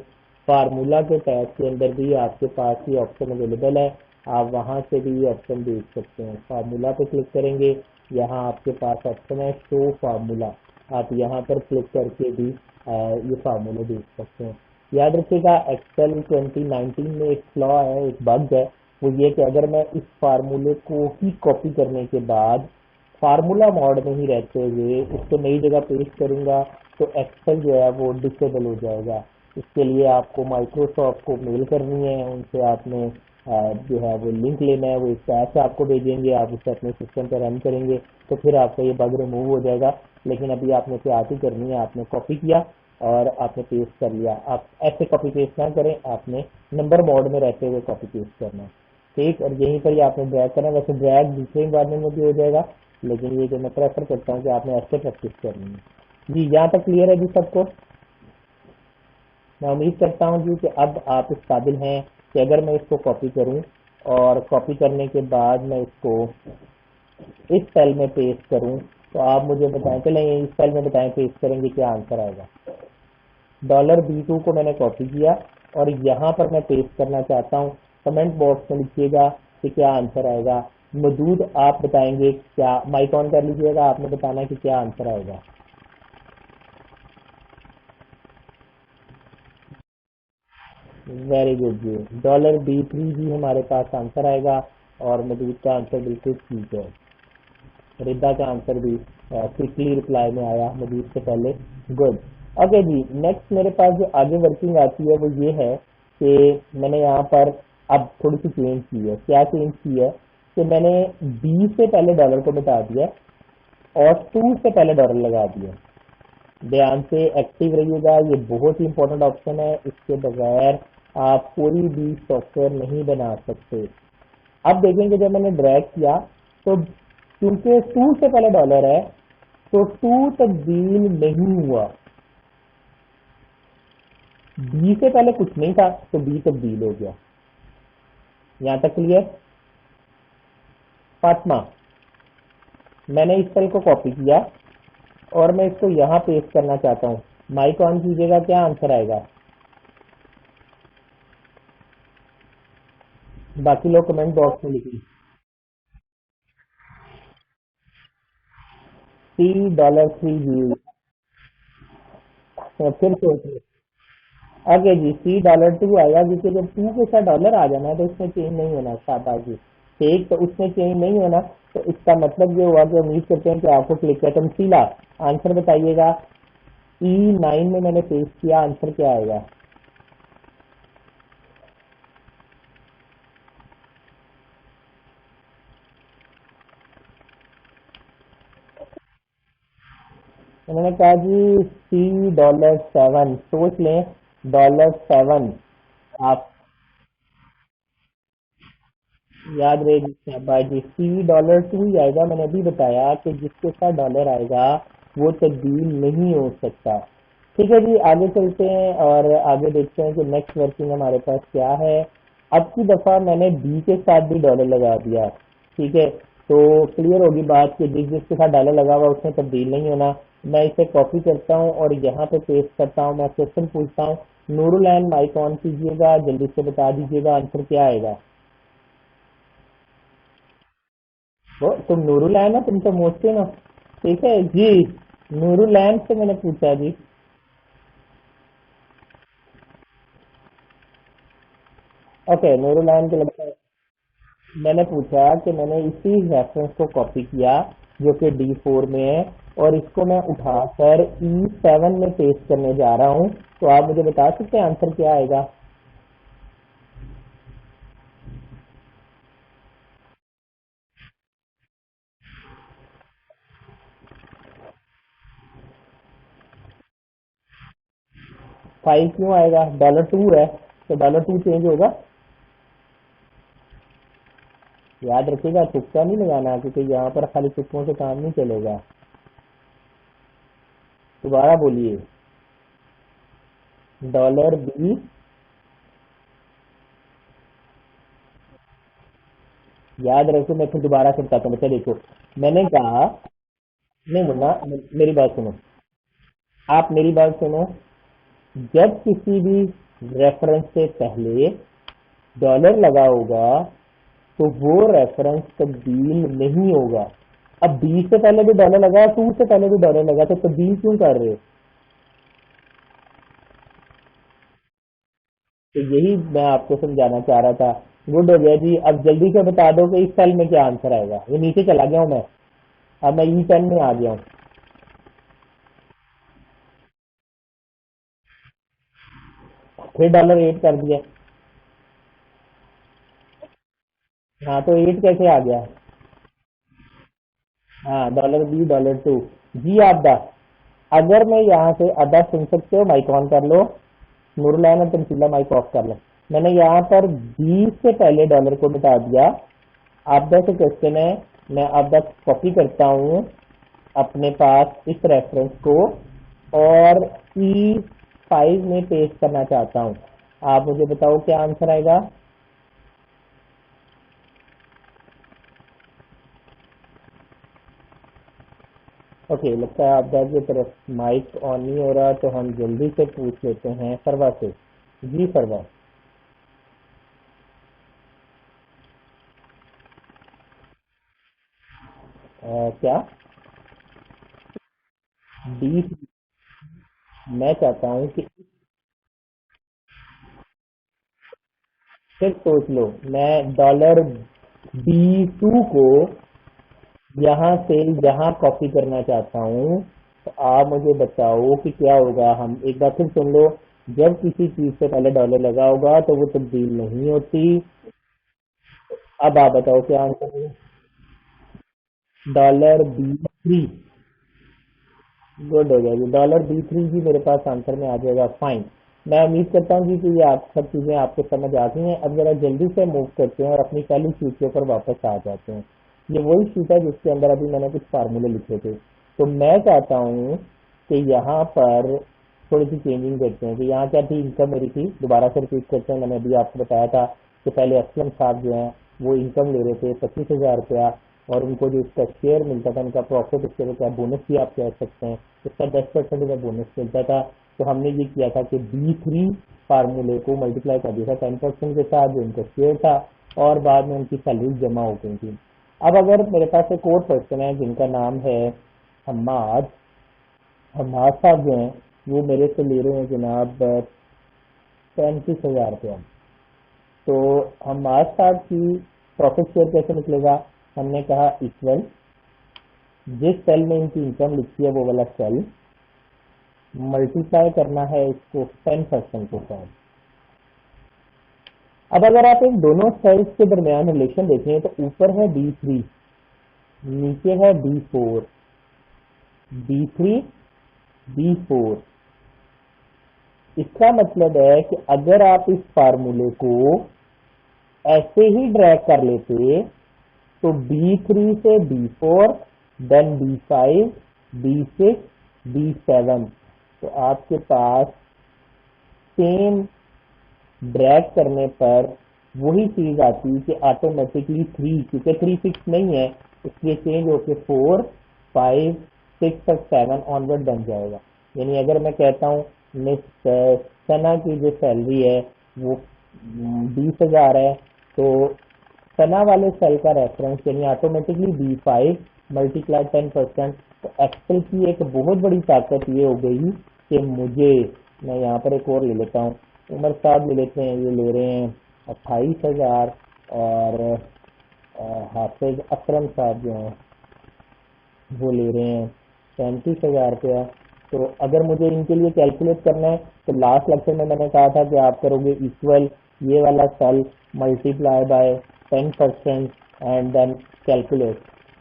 फार्मूला के टैब के अंदर भी आपके पास ये ऑप्शन अवेलेबल है, आप वहां से भी ये ऑप्शन देख सकते हैं। फार्मूला पे क्लिक करेंगे, यहाँ आपके पास ऑप्शन है शो फार्मूला, आप यहाँ पर क्लिक करके भी ये फार्मूले देख सकते हैं। याद रखिएगा एक्सेल 2019 में एक फ्लॉ है, एक बग है, वो ये कि अगर मैं इस फार्मूले को ही कॉपी करने के बाद फार्मूला मोड में ही रहते हुए उसको नई जगह पेस्ट करूंगा तो एक्सेल जो है वो डिसेबल हो जाएगा। इसके लिए आपको माइक्रोसॉफ्ट को मेल करनी है, उनसे आपने जो है वो लिंक लेना है, वो इस ऐप से आपको भेजेंगे, आप उसे अपने सिस्टम पर रन करेंगे तो फिर आपका ये बग रिमूव हो जाएगा। लेकिन अभी आपने एहतियात ही करनी है, आपने कॉपी किया और आपने पेस्ट कर लिया। आप ऐसे कॉपी पेस्ट ना करें, आपने नंबर मोड में रहते हुए कॉपी पेस्ट करना है, ठीक। और यहीं पर ही आपने ड्रैग करना है। वैसे ड्रैग दूसरे इन्वायरमेंट में भी हो जाएगा, लेकिन ये जो मैं प्रेफर करता हूँ कि आपने ऐसे प्रैक्टिस करनी है। जी यहाँ तक क्लियर है जी सबको? मैं उम्मीद करता हूँ जी कि अब आप इस काबिल हैं कि अगर मैं इसको कॉपी करूँ और कॉपी करने के बाद मैं इसको इस सेल में पेस्ट करूँ तो आप मुझे बताएं, चलें इस सेल में बताएं पेस्ट करेंगे क्या आंसर आएगा। $B2 को मैंने कॉपी किया और यहाँ पर मैं पेस्ट करना चाहता हूँ। कमेंट बॉक्स में लिखिएगा कि क्या आंसर आएगा। मौजूद आप बताएंगे क्या, माइक ऑन कर लीजिएगा, आपने बताना है कि क्या आंसर आएगा। वेरी गुड जी, $B3 जी हमारे पास आंसर आएगा और मौजूद का आंसर बिल्कुल ठीक है। रिद्धा का आंसर भी क्विकली रिप्लाई में आया मजीद से पहले, गुड। ओके जी, नेक्स्ट मेरे पास जो आगे वर्किंग आती है वो ये है कि मैंने यहाँ पर अब थोड़ी सी चेंज की है। क्या चेंज की है कि मैंने बी से पहले डॉलर को मिटा दिया और टू से पहले डॉलर लगा दिया। ध्यान से एक्टिव रहिएगा, ये बहुत ही इंपॉर्टेंट ऑप्शन है, इसके बगैर आप कोई भी सॉफ्टवेयर नहीं बना सकते। अब देखेंगे जब मैंने ड्रैग किया तो क्योंकि टू से पहले डॉलर है तो टू तब्दील नहीं हुआ, बी से पहले कुछ नहीं था तो बी तब्दील हो गया। यहां तक क्लियर? फातिमा, मैंने इस सेल को कॉपी किया और मैं इसको यहाँ पेस्ट करना चाहता हूँ। माइक ऑन कीजिएगा, क्या आंसर आएगा? बाकी लोग कमेंट बॉक्स में लिखिए। $3 फिर सोचिए। ओके जी, $3 आएगा क्योंकि जब टू के साथ डॉलर आ जाना है तो उसमें चेंज नहीं होना। शाबाश जी, ठीक, तो उसमें चेंज नहीं होना। तो इसका मतलब ये हुआ कि उम्मीद करते हैं कि आपको क्लिक है। तमसीला आंसर बताइएगा। E9 में मैंने पेस्ट किया, आंसर क्या आएगा? उन्होंने कहा जी $7। सोच लें, $7 आप याद रहेगी। शाबाश जी, $2 ही आएगा। मैंने अभी बताया कि जिसके साथ डॉलर आएगा वो तब्दील नहीं हो सकता। ठीक है जी, आगे चलते हैं और आगे देखते हैं कि नेक्स्ट वर्किंग हमारे पास क्या है। अब की दफा मैंने बी के साथ भी डॉलर लगा दिया। ठीक है, तो क्लियर होगी बात कि जिसके साथ डॉलर लगा हुआ उसमें तब्दील नहीं होना। मैं इसे कॉपी करता हूँ और यहाँ पे पेस्ट करता हूँ। मैं क्वेश्चन पूछता हूँ, नूरुलैन माइक ऑन कीजिएगा, जल्दी से बता दीजिएगा आंसर क्या आएगा। वो तुम नूरुलैन हो, तुम तो मोहसिन हो। ठीक है जी, नूरुलैन से मैंने पूछा जी। ओके, नूरुलैन के लगता है मैंने पूछा कि मैंने इसी रेफरेंस को कॉपी किया जो कि D4 में है और इसको मैं उठाकर E7 में पेस्ट करने जा रहा हूँ। तो आप मुझे बता सकते हैं आंसर क्या आएगा? फाइव क्यों आएगा? $2 है तो $2 चेंज होगा। याद रखिएगा, तुक्का नहीं लगाना क्योंकि यहाँ पर खाली तुक्कों से काम नहीं चलेगा। दोबारा बोलिए, $B। याद रखो, मैं फिर दोबारा से बताता हूँ। बच्चा देखो, मैंने कहा, नहीं मुन्ना, मेरी बात सुनो, आप मेरी बात सुनो। जब किसी भी रेफरेंस से पहले डॉलर लगा होगा तो वो रेफरेंस तब्दील नहीं होगा। अब बी से पहले भी डॉलर लगा, टू से पहले भी डॉलर लगा, तो तब्दील क्यों कर रहे हो? तो यही मैं आपको समझाना चाह रहा था। गुड हो गया जी। अब जल्दी से बता दो कि इस सेल में क्या आंसर आएगा। ये नीचे चला गया हूं मैं, अब मैं E10 में आ गया हूँ। फिर $8 कर दिया। हाँ, तो 8 कैसे आ गया? हाँ, $B $2 जी। आप दा, अगर मैं यहाँ से अदा सुन सकते हो, माइक ऑन कर लो। नूरलैन और तमसीला माइक ऑफ कर लो। मैंने यहाँ पर बी से पहले डॉलर को मिटा दिया। आपदा से क्वेश्चन है, मैं आपदा कॉपी करता हूँ अपने पास इस रेफरेंस को और E5 में पेस्ट करना चाहता हूँ। आप मुझे बताओ क्या आंसर आएगा? ओके, लगता है आपदा की तरफ माइक ऑन नहीं हो रहा, तो हम जल्दी से पूछ लेते हैं फरवा से। जी फरवा। क्या? डी, मैं चाहता हूँ कि फिर सोच लो। मैं $B2 को यहाँ से यहाँ कॉपी करना चाहता हूँ। तो आप मुझे बताओ कि क्या होगा। हम एक बार फिर सुन लो। जब किसी चीज से पहले डॉलर लगा होगा तो वो तब्दील नहीं होती। अब आप बताओ क्या आंसर है? $B3। गुड हो गया जी, $B3 जी मेरे पास आंसर में आ जाएगा। फाइन। मैं उम्मीद करता हूँ जी कि ये आप सब चीजें आपको समझ आ गई हैं। अब जरा जल्दी से मूव करते हैं और अपनी पहली शीट के ऊपर वापस आ जाते हैं। ये वही शीट है जिसके अंदर अभी मैंने कुछ फार्मूले लिखे थे। तो मैं चाहता हूँ कि यहाँ पर थोड़ी सी चेंजिंग करते हैं। कि यहाँ क्या थी? इनकम मेरी थी। दोबारा से रिपीट करते हैं। मैंने अभी आपको बताया था कि पहले असलम साहब जो हैं वो इनकम ले रहे थे 25,000 रुपया। और उनको जो इसका शेयर मिलता था, उनका प्रॉफिट, उसके क्या बोनस भी आप कह सकते हैं, उसका 10% का बोनस मिलता था। तो हमने ये किया था कि B3 फार्मूले को मल्टीप्लाई कर दिया था 10% के साथ जो उनका शेयर था, और बाद में उनकी सैलरी जमा हो गई थी। अब अगर मेरे पास एक और पर्सन है जिनका नाम है हम्माद। हम्माद साहब जो हैं वो मेरे से ले रहे हैं जनाब 35,000 रुपया। तो हम्माद साहब की प्रॉफिट शेयर कैसे निकलेगा? हमने कहा इक्वल, जिस सेल में इनकी इनकम लिखी है वो वाला सेल, मल्टीप्लाई करना है इसको 10% के साथ। अब अगर आप इन दोनों सेल्स के दरमियान रिलेशन देखें तो ऊपर है B3, नीचे है B4, B3 B4। इसका मतलब है कि अगर आप इस फार्मूले को ऐसे ही ड्रैग कर लेते तो B3 से B4, then B5, B6, B7, तो आपके पास सेम ड्रैग करने पर वही चीज आती कि ऑटोमेटिकली 3, क्योंकि 3 फिक्स नहीं है इसलिए चेंज होके 4, 5, 6 और 7 ऑनवर्ड बन जाएगा। यानी अगर मैं कहता हूँ मिस सना की जो सैलरी है वो 20,000 है, तो सना वाले सेल का रेफरेंस यानी ऑटोमेटिकली B5 मल्टीप्लाई 10%। तो एक्सेल की एक बहुत बड़ी ताकत ये हो गई कि मुझे, मैं यहाँ पर एक और ले लेता हूँ, उमर साहब ले लेते हैं, ये ले रहे हैं 28,000, और हाफिज अकरम साहब जो हैं वो ले रहे हैं 35,000 रुपया। तो अगर मुझे इनके लिए कैलकुलेट करना है तो लास्ट लेक्चर में मैंने कहा था कि आप करोगे इक्वल ये वाला cell multiply by 10% and then calculate.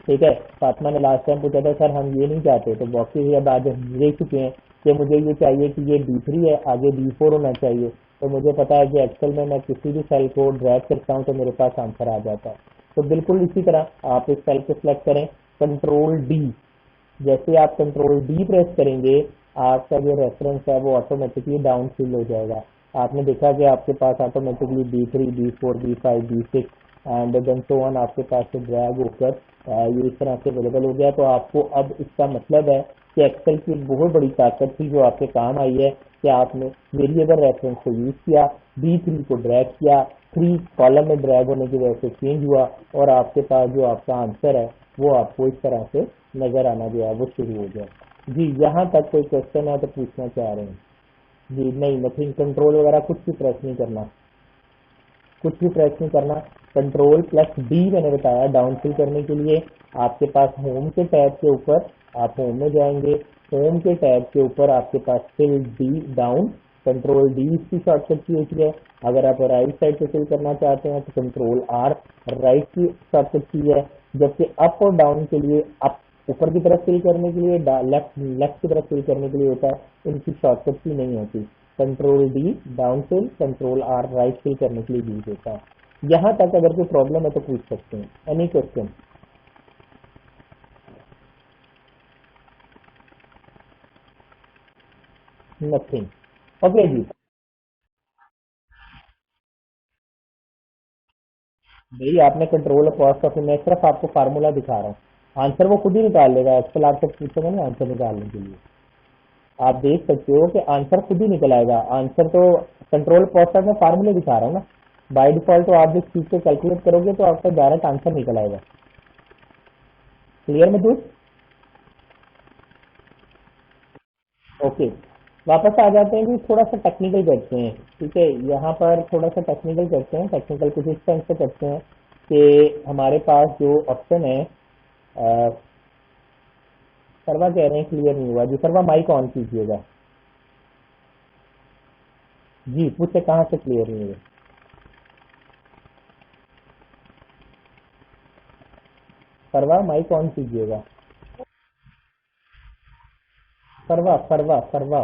ठीक है, फातिमा ने लास्ट टाइम पूछा था सर हम ये नहीं चाहते, तो बॉक्सेस ये बाद देख चुके हैं कि मुझे ये चाहिए कि ये B3 है, आगे B4 होना चाहिए। तो मुझे पता है कि एक्सेल में मैं किसी भी सेल को ड्रैग करता हूँ तो मेरे पास आंसर आ जाता है। तो बिल्कुल इसी तरह आप इस सेल को सिलेक्ट करें, कंट्रोल D। जैसे आप कंट्रोल D प्रेस करेंगे आपका जो रेफरेंस है वो ऑटोमेटिकली डाउन फिल हो जाएगा। आपने देखा कि आपके पास automatically B3, B4, B5, B6 and then so on आपके पास से ड्रैग होकर ये इस तरह से अवेलेबल हो गया। तो आपको अब इसका मतलब है कि एक्सेल की एक बहुत बड़ी ताकत थी जो आपके काम आई है कि आपने वेरिएबल रेफरेंस को यूज किया, B3 को ड्रैग किया, 3 कॉलम में ड्रैग होने की वजह से चेंज हुआ, और आपके पास जो आपका आंसर है वो आपको इस तरह से नजर आना जो है वो शुरू हो गया। जी, यहाँ तक कोई क्वेश्चन है तो पूछना चाह रहे हैं? जी नहीं, नथिंग, कंट्रोल वगैरह कुछ भी प्रेस नहीं करना, कुछ भी प्रेस नहीं करना। कंट्रोल प्लस D मैंने बताया डाउन फिल करने के लिए। आपके पास होम के टैब के ऊपर, आप होम में जाएंगे, होम के टैब के ऊपर आपके पास fill D down, control D इसकी शॉर्टकट की होती है। अगर आप राइट साइड से फिल करना चाहते हैं तो कंट्रोल R राइट की शॉर्टकट की है। जबकि अप और डाउन के लिए, अप ऊपर की तरफ फिल करने के लिए, लेफ्ट की तरफ फिल करने के लिए होता है, इनकी शॉर्टकट की नहीं होती। Control D down fill, control R right fill करने के लिए यूज होता है। यहाँ तक अगर कोई प्रॉब्लम है तो पूछ सकते हैं। Any question? नथिंग। ओके जी, भाई आपने कंट्रोल और कॉस्ट ऑफ, मैं सिर्फ आपको फार्मूला दिखा रहा हूँ, आंसर वो खुद ही निकाल लेगा। एक्सेल आपसे पूछेगा ना आंसर निकालने के लिए, आप देख सकते हो कि आंसर खुद ही निकल आएगा। आंसर तो कंट्रोल कॉस्ट ऑफ में फार्मूले दिखा रहा हूँ ना, बाय डिफॉल्ट तो आप जिस चीज को कैलकुलेट करोगे तो आपका डायरेक्ट आंसर निकल आएगा। क्लियर में दूध? ओके, वापस आ जाते हैं कि थोड़ा सा टेक्निकल करते हैं। ठीक है, यहाँ पर थोड़ा सा टेक्निकल करते हैं। टेक्निकल कुछ इस टाइम से करते हैं कि हमारे पास जो ऑप्शन है, सर्वा कह रहे हैं क्लियर नहीं हुआ जी, सर्वा माइक ऑन कीजिएगा। जी पूछे कहाँ से क्लियर नहीं हुआ? सर्वा माइक ऑन कीजिएगा। सर्वा सर्वा सर्वा,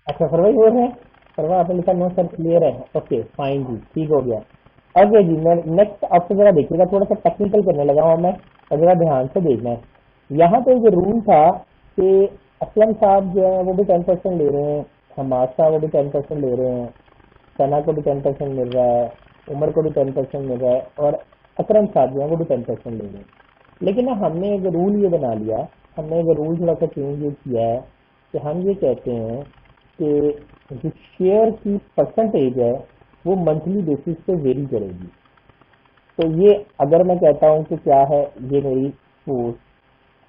अच्छा सर्वा ही बोल रहे हैं। सर्वा आपने लिखा नो सर क्लियर है। ओके फाइन जी, ठीक हो गया। ओके जी, मैं नेक्स्ट आपसे जरा देखिएगा, थोड़ा सा टेक्निकल करने लगा हूँ मैं, और जरा ध्यान से देखना है। यहाँ पे जो रूल था कि असलम साहब जो है वो भी 10% ले रहे हैं, हमाद साहब वो भी 10% ले रहे हैं, सना को भी 10% मिल रहा है, उमर को भी 10% मिल रहा है, और अकरंस साथ जो है वो भी 10% लेंगे। लेकिन ना हमने एक रूल ये बना लिया, हमने एक रूल थोड़ा सा चेंज ये किया है कि हम ये कहते हैं कि जो शेयर की परसेंटेज है वो मंथली बेसिस पे वेरी करेगी। तो ये अगर मैं कहता हूँ कि क्या है, ये मेरी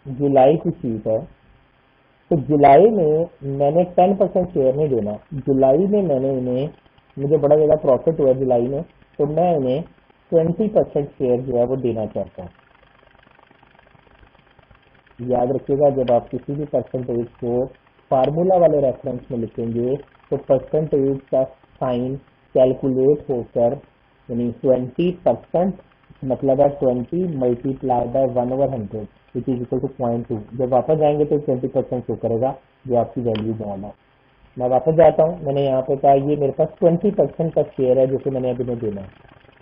जुलाई की शीट है, तो जुलाई में मैंने 10% शेयर नहीं देना। जुलाई में मैंने इन्हें, मुझे बड़ा ज़्यादा प्रॉफिट हुआ जुलाई में, तो मैं इन्हें 20% शेयर जो है वो देना चाहता हूँ। याद रखिएगा, जब आप किसी भी परसेंटेज को फार्मूला वाले रेफरेंस में लिखेंगे तो परसेंटेज का साइन कैलकुलेट होकर, यानी 20% मतलब है 20 multiply by 1/100 which is equal to 0.2। जब वापस जाएंगे तो 20% शो करेगा जो आपकी वैल्यू बॉन्ड है। मैं वापस जाता हूँ, मैंने यहाँ पे कहा ये मेरे पास 20% का शेयर है जो कि मैंने अभी नहीं देना है।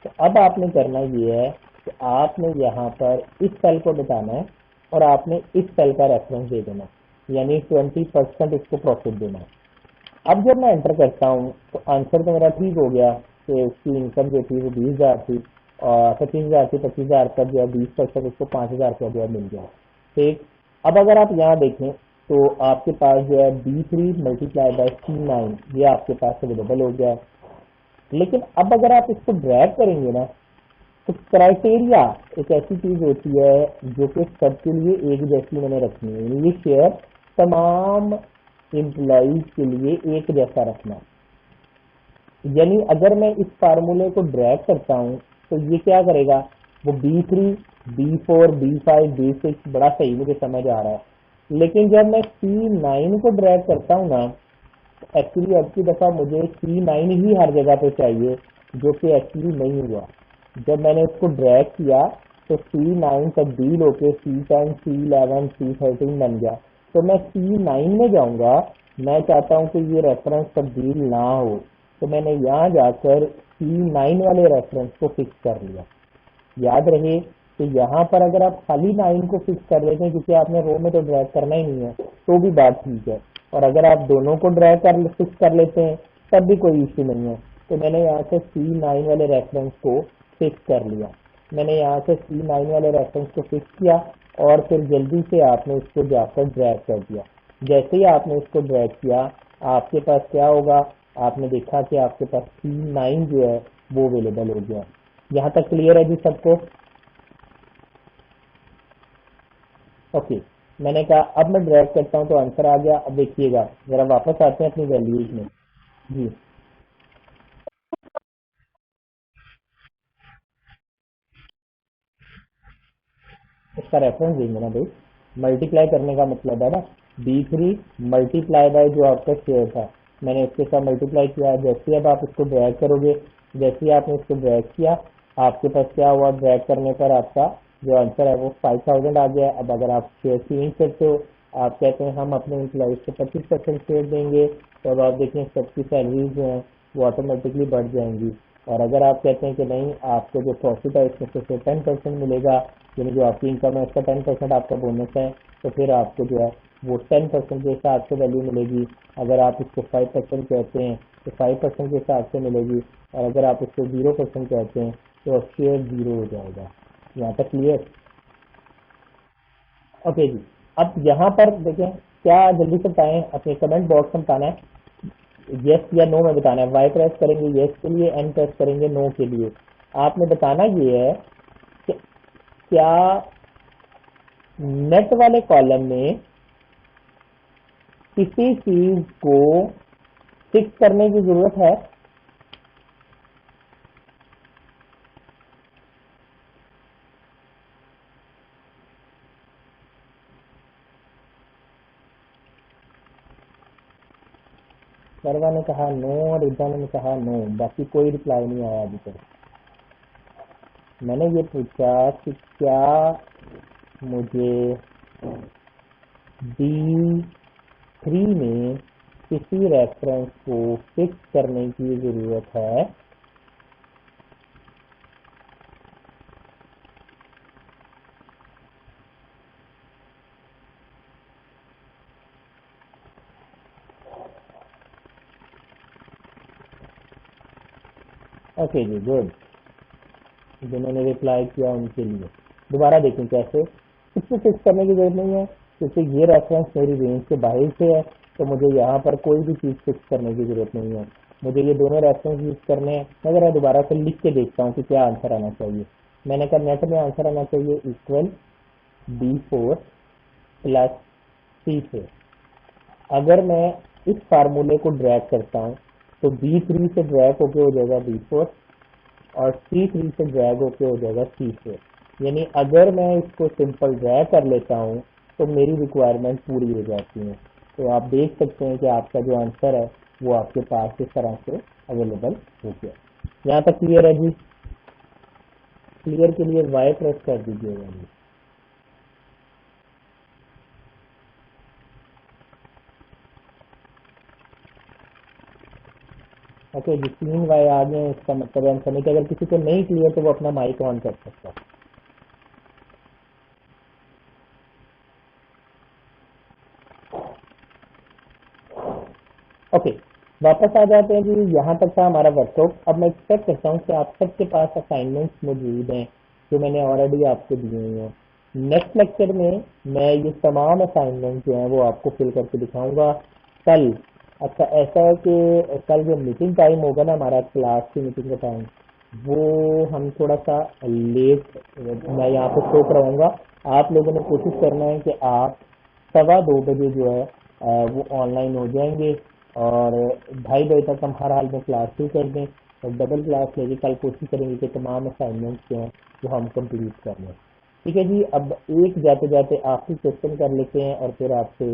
तो अब आपने करना ये है कि आपने यहाँ पर इस सेल को बताना है और आपने इस सेल का रेफरेंस दे देना, यानी 20% इसको प्रॉफिट देना है। अब जब मैं एंटर करता हूँ तो आंसर तो मेरा ठीक हो गया कि उसकी इनकम जो थी वो 20,000 थी और 25,000 थी, 25,000 का जो है 20% उसको 5,000 का जो है मिल गया। ठीक। अब अगर आप यहाँ देखें तो आपके पास जो है B3 मल्टीप्लाई बाय C9 ये आपके पास अवेलेबल हो गया है। लेकिन अब अगर आप इसको ड्रैग करेंगे ना, तो क्राइटेरिया एक ऐसी चीज होती है जो कि सबके लिए एक जैसी मैंने रखनी है। ये शेयर तमाम एम्प्लॉइज के लिए एक जैसा रखना। यानी अगर मैं इस फार्मूले को ड्रैग करता हूँ तो ये क्या करेगा, वो B3 B4 B5 B6 बड़ा सही मुझे समझ आ रहा है। लेकिन जब मैं C9 को ड्रैग करता हूँ ना, एक्चुअली अब की दफा मुझे C9 ही हर जगह पे चाहिए, जो कि एक्चुअली नहीं हुआ। जब मैंने इसको ड्रैग किया तो C9 तब्दील होके C10 C11 C13 बन गया। तो मैं C9 में जाऊंगा, मैं चाहता हूं कि ये रेफरेंस तब्दील ना हो, तो मैंने यहाँ जाकर C9 वाले रेफरेंस को फिक्स कर लिया। याद रहे कि यहाँ पर अगर आप खाली 9 को फिक्स कर लेते हैं, क्योंकि आपने रो में तो ड्रैग करना ही नहीं है, तो भी बात ठीक है। और अगर आप दोनों को ड्रैग कर फिक्स कर लेते हैं तब भी कोई इश्यू नहीं है। तो मैंने यहाँ से C9 वाले रेफरेंस को फिक्स कर लिया। मैंने यहाँ से C9 वाले रेफरेंस को फिक्स किया और फिर जल्दी से आपने इसको जाकर ड्रैग कर दिया। जैसे ही आपने इसको ड्रैग किया, आपके पास क्या होगा, आपने देखा कि आपके पास C9 जो है वो अवेलेबल हो गया। यहाँ तक क्लियर है जी सबको? ओके। मैंने कहा अब मैं ड्रैग करता हूँ तो आंसर आ गया। अब देखिएगा, जरा वापस आते हैं अपनी वैल्यूज में। जी, इसका रेफरेंस देंगे ना भाई, मल्टीप्लाई करने का मतलब है ना, B3 मल्टीप्लाई बाय जो आपका शेयर था, मैंने इसके साथ मल्टीप्लाई किया। जैसे अब आप इसको ड्रैग करोगे, जैसे ही आपने इसको ड्रैग किया, आपके पास क्या हुआ, ड्रैग करने पर आपका जो आंसर है वो 5,000 आ गया। अब अगर आप शेयर चेंज करते हो, आप कहते हैं हम अपने एम्प्लॉइज को 25% शेयर देंगे, तो अब आप देखें सबकी सैलरीज जो है वो ऑटोमेटिकली बढ़ जाएंगी। और अगर आप कहते हैं कि नहीं, आपको जो प्रॉफिट है इसमें से 10% मिलेगा, यानी जो आपकी इनकम है उसका 10% आपका बोनस है, तो फिर आपको जो है वो 10% के हिसाब से वैल्यू मिलेगी। अगर आप इसको 5% कहते हैं तो 5% के हिसाब से मिलेगी, और अगर आप इसको 0% कहते हैं तो शेयर 0 हो जाएगा। यहाँ तक क्लियर? ओके जी। अब यहाँ पर देखें, क्या जल्दी से बताएं, अपने कमेंट बॉक्स में बताना है यस या नो में बताना है। वाई प्रेस करेंगे यस के लिए, एन प्रेस करेंगे नो के लिए। आपने बताना ये है कि क्या नेट वाले कॉलम में किसी चीज को फिक्स करने की जरूरत है? सर्वा ने कहा नो और इधर ने कहा नो, बाकी कोई रिप्लाई नहीं आया अभी तक। मैंने ये पूछा कि क्या मुझे D3 में किसी रेफरेंस को फिक्स करने की जरूरत है? ओके जी, गुड। जिन्होंने रिप्लाई किया उनके लिए। दोबारा देखें कैसे, कुछ भी फिक्स करने की जरूरत नहीं है, क्योंकि ये रेफरेंस मेरी रेंज के बाहर से है, तो मुझे यहाँ पर कोई भी चीज़ फिक्स करने की जरूरत नहीं है। मुझे ये दोनों रेफरेंस यूज करने हैं। अगर मैं दोबारा से लिख के देखता हूँ कि क्या आंसर आना चाहिए, मैंने कहा नेट में आंसर आना चाहिए इक्वल B4 प्लस C4। अगर मैं इस फार्मूले को ड्रैग करता हूँ तो B3 से ड्रैग होके हो जाएगा B4 और C3 से ड्रैग होके हो जाएगा C4। यानी अगर मैं इसको सिंपल ड्रैग कर लेता हूँ तो मेरी रिक्वायरमेंट पूरी हो जाती है। तो आप देख सकते हैं कि आपका जो आंसर है वो आपके पास इस तरह से अवेलेबल हो गया। यहाँ तक क्लियर है जी? क्लियर के लिए वाई प्रेस कर दीजिएगा जी। ओके जी, 3 वाई आ गए, इसका मतलब हम समझ, अगर किसी को नहीं क्लियर तो वो अपना माइक ऑन कर सकता है। ओके, वापस आ जाते हैं जी। यहाँ तक था हमारा वर्कआउट। अब मैं एक्सपेक्ट करता हूँ कि आप सबके पास असाइनमेंट्स मौजूद हैं जो मैंने ऑलरेडी आपको दिए हुए हैं। नेक्स्ट लेक्चर में मैं ये तमाम असाइनमेंट जो हैं वो आपको फिल करके दिखाऊंगा कल। अच्छा, ऐसा है कि कल जो मीटिंग टाइम होगा ना, हमारा क्लास की मीटिंग का टाइम, वो हम थोड़ा सा लेट मैं यहाँ पे शो कराऊंगा। आप लोगों ने कोशिश करना है कि आप 2:15 बजे जो है वो ऑनलाइन हो जाएंगे, और 2:30 बजे तक हम हर हाल में क्लास शुरू कर दें, और डबल क्लास लेके कल कोशिश करेंगे कि तमाम असाइनमेंट्स जो हैं वो हम कंप्लीट कर लें। ठीक है जी। अब एक जाते जाते आखिरी क्वेश्चन कर लेते हैं और फिर आपसे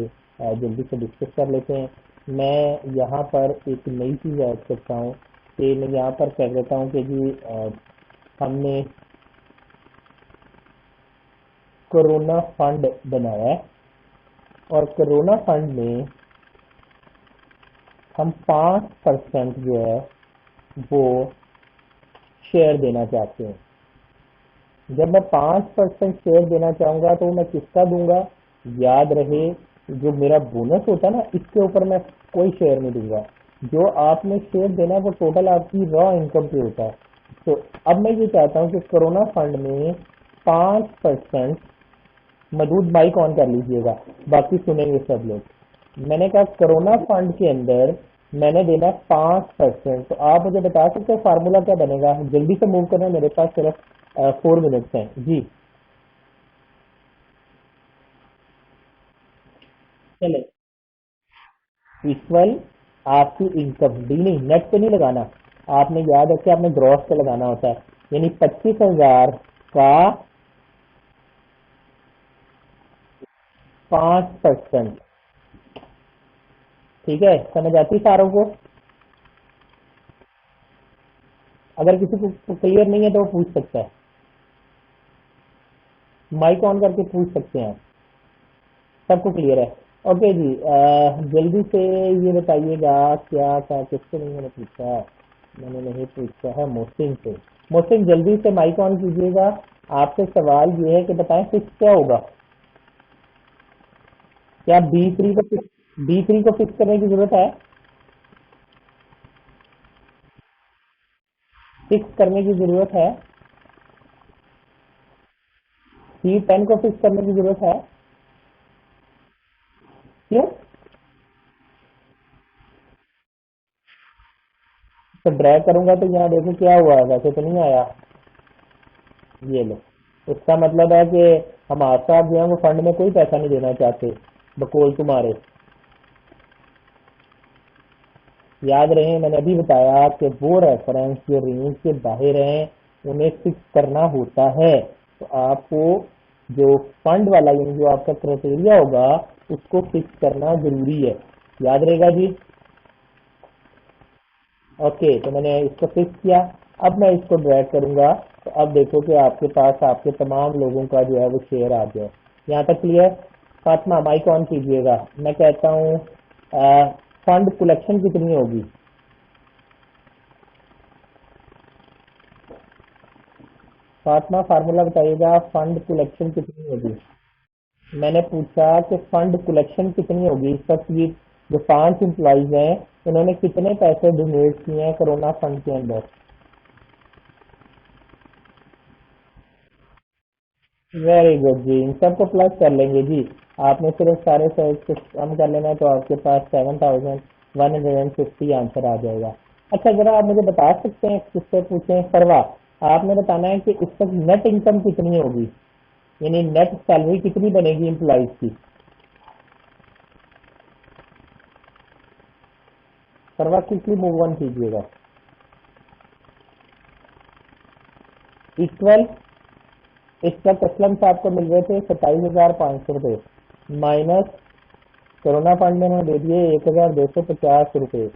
जल्दी से डिस्कस कर लेते हैं। मैं यहाँ पर एक नई चीज़ ऐड करता हूँ कि मैं यहाँ पर कह देता हूँ कि जी हमने कोरोना फंड बनाया है, और कोरोना फंड में हम 5% जो है वो शेयर देना चाहते हैं। जब मैं 5% शेयर देना चाहूंगा तो मैं किसका दूंगा? याद रहे, जो मेरा बोनस होता है ना, इसके ऊपर मैं कोई शेयर नहीं दूंगा। जो आपने शेयर देना है वो टोटल आपकी रॉ इनकम पे होता है। तो अब मैं ये चाहता हूँ कि कोरोना फंड में 5%, मजदूर माइक ऑन कर लीजिएगा, बाकी सुनेंगे सब लोग। मैंने कहा कोरोना फंड के अंदर मैंने देना 5%। तो आप मुझे बता सकते हैं फार्मूला क्या बनेगा? जल्दी से मूव करना, मेरे पास सिर्फ 4 मिनट्स हैं जी। चले, इक्वल आपकी इनकम, डी नहीं, नेट पे नहीं लगाना। आपने याद रखे, आपने ग्रॉस पे लगाना होता है। यानी 25,000 का 5%। ठीक है, समझ आती सारों को? अगर किसी को क्लियर नहीं है तो वो पूछ सकता है, माइक ऑन करके पूछ सकते हैं आप। सबको क्लियर है? ओके जी। जल्दी से ये बताइएगा, क्या क्या किससे नहीं मैंने पूछा? मैंने नहीं पूछा है मोहसिन से। मोहसिन जल्दी से माइक ऑन कीजिएगा। आपसे सवाल ये है कि बताएं फिक्स क्या होगा? क्या B3 को फिक्स करने की जरूरत है? फिक्स करने की जरूरत है? C10 को फिक्स करने की जरूरत है? क्यों? तो ड्रैग करूंगा तो यहाँ देखो क्या हुआ, वैसे तो नहीं आया। ये लो, इसका मतलब है कि हमारे साथ जो है वो फंड में कोई पैसा नहीं देना चाहते, बकोल तुम्हारे। याद रहे, मैंने अभी बताया कि वो रेफरेंस जो रेंज के बाहर हैं उन्हें फिक्स करना होता है। तो आपको जो फंड वाला यानी जो आपका क्राइटेरिया होगा उसको फिक्स करना जरूरी है। याद रहेगा जी? ओके, तो मैंने इसको फिक्स किया। अब मैं इसको ड्रैग करूंगा, तो अब देखो कि आपके पास आपके तमाम लोगों का जो है वो शेयर आ गया। यहाँ तक क्लियर? फातिमा माइक ऑन कीजिएगा। मैं कहता हूँ फंड कलेक्शन कितनी होगी? फातिमा फार्मूला बताइएगा, फंड कलेक्शन कितनी होगी? मैंने पूछा कि फंड कलेक्शन कितनी होगी इस वक्त? ये जो 5 एम्प्लॉइज हैं उन्होंने कितने पैसे डोनेट किए हैं कोरोना फंड के अंदर? वेरी गुड जी, इन सबको प्लस कर लेंगे जी। आपने सिर्फ सारे सेल्स को कम कर लेना है तो आपके पास 7,150 आंसर आ जाएगा। अच्छा, जरा आप मुझे बता सकते हैं, किससे पूछें, परवा, आपने बताना है कि इस वक्त नेट इनकम कितनी होगी, यानी नेट सैलरी कितनी बनेगी एम्प्लॉइज की। परवा क्विकली मूव ऑन कीजिएगा। इक्वल, इस वक्त असलम साहब को मिल रहे थे 27,500 रुपये, माइनस कोरोना फंड में उन्होंने दे दिए 1,250 रुपये,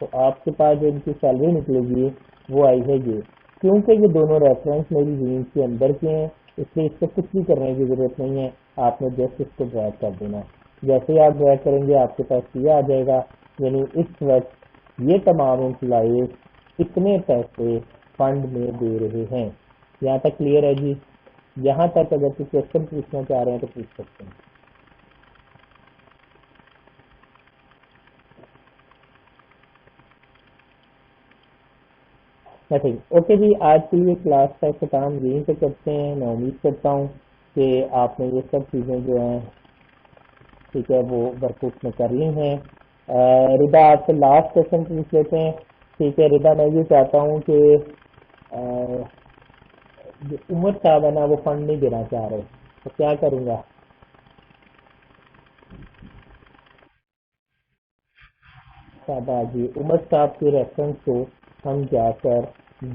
तो आपके पास जो इनकी सैलरी निकलेगी वो आई है ये। क्योंकि ये दोनों रेफरेंस मेरी रेंज के अंदर के हैं, इसलिए इसको कुछ भी करने की जरूरत नहीं है, आपने जस्ट इसको ड्रैग कर देना। जैसे ही आप ड्रैग करेंगे आपके पास ये आ जाएगा, यानी इस वक्त ये तमाम एम्प्लॉइज इतने पैसे फंड में दे रहे हैं। यहाँ तक क्लियर है जी? यहाँ तक अगर कोई क्वेश्चन पूछना चाह रहे हैं तो पूछ सकते हैं। नथिंग। ओके जी, आज की ये क्लास का इख्तिताम यहीं पे करते हैं। मैं उम्मीद करता हूँ कि आपने ये सब चीज़ें जो हैं, ठीक है, वो वर्कआउट में कर ली हैं। रिदा, आपसे लास्ट क्वेश्चन पूछ लेते हैं। ठीक है रिदा, मैं ये चाहता हूँ कि अ, जो उमर साहब है ना, वो फंड नहीं देना चाह रहे, तो क्या करूँगा। शाबाश जी, उमर साहब के रेफरेंस को हम जाकर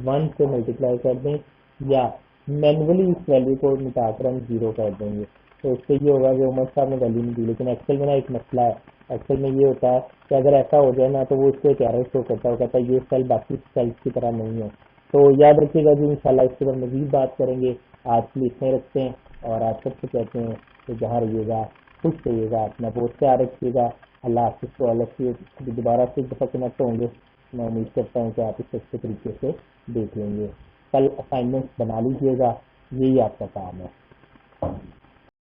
1 से मल्टीप्लाई कर दें, या मैनुअली इस वैल्यू को मिटाकर हम 0 कर देंगे। तो इससे ये होगा कि उमर साहब ने वैल्यू नहीं दी, लेकिन एक्सेल में ना एक मसला है। एक्सेल में ये होता है कि अगर ऐसा हो जाए ना, तो वो इसको एक एरर शो करता है, वो कहता है ये सेल बाकी सेल्स की तरह नहीं है। तो याद रखिएगा जी, इंशाल्लाह इसके बाद मजीद बात करेंगे। आज के लिए इतने रखते हैं, और आज सबसे कहते हैं कि जहाँ रहिएगा खुश रहिएगा, अपना बहुत ख्याल रखिएगा। अल्लाह हाफिज़। तो अलग से दोबारा से एक दफ़ा कनेक्ट होंगे। मैं उम्मीद करता हूँ कि आप इसे अच्छे तरीके से देख लेंगे। कल असाइनमेंट बना लीजिएगा, यही आपका काम है।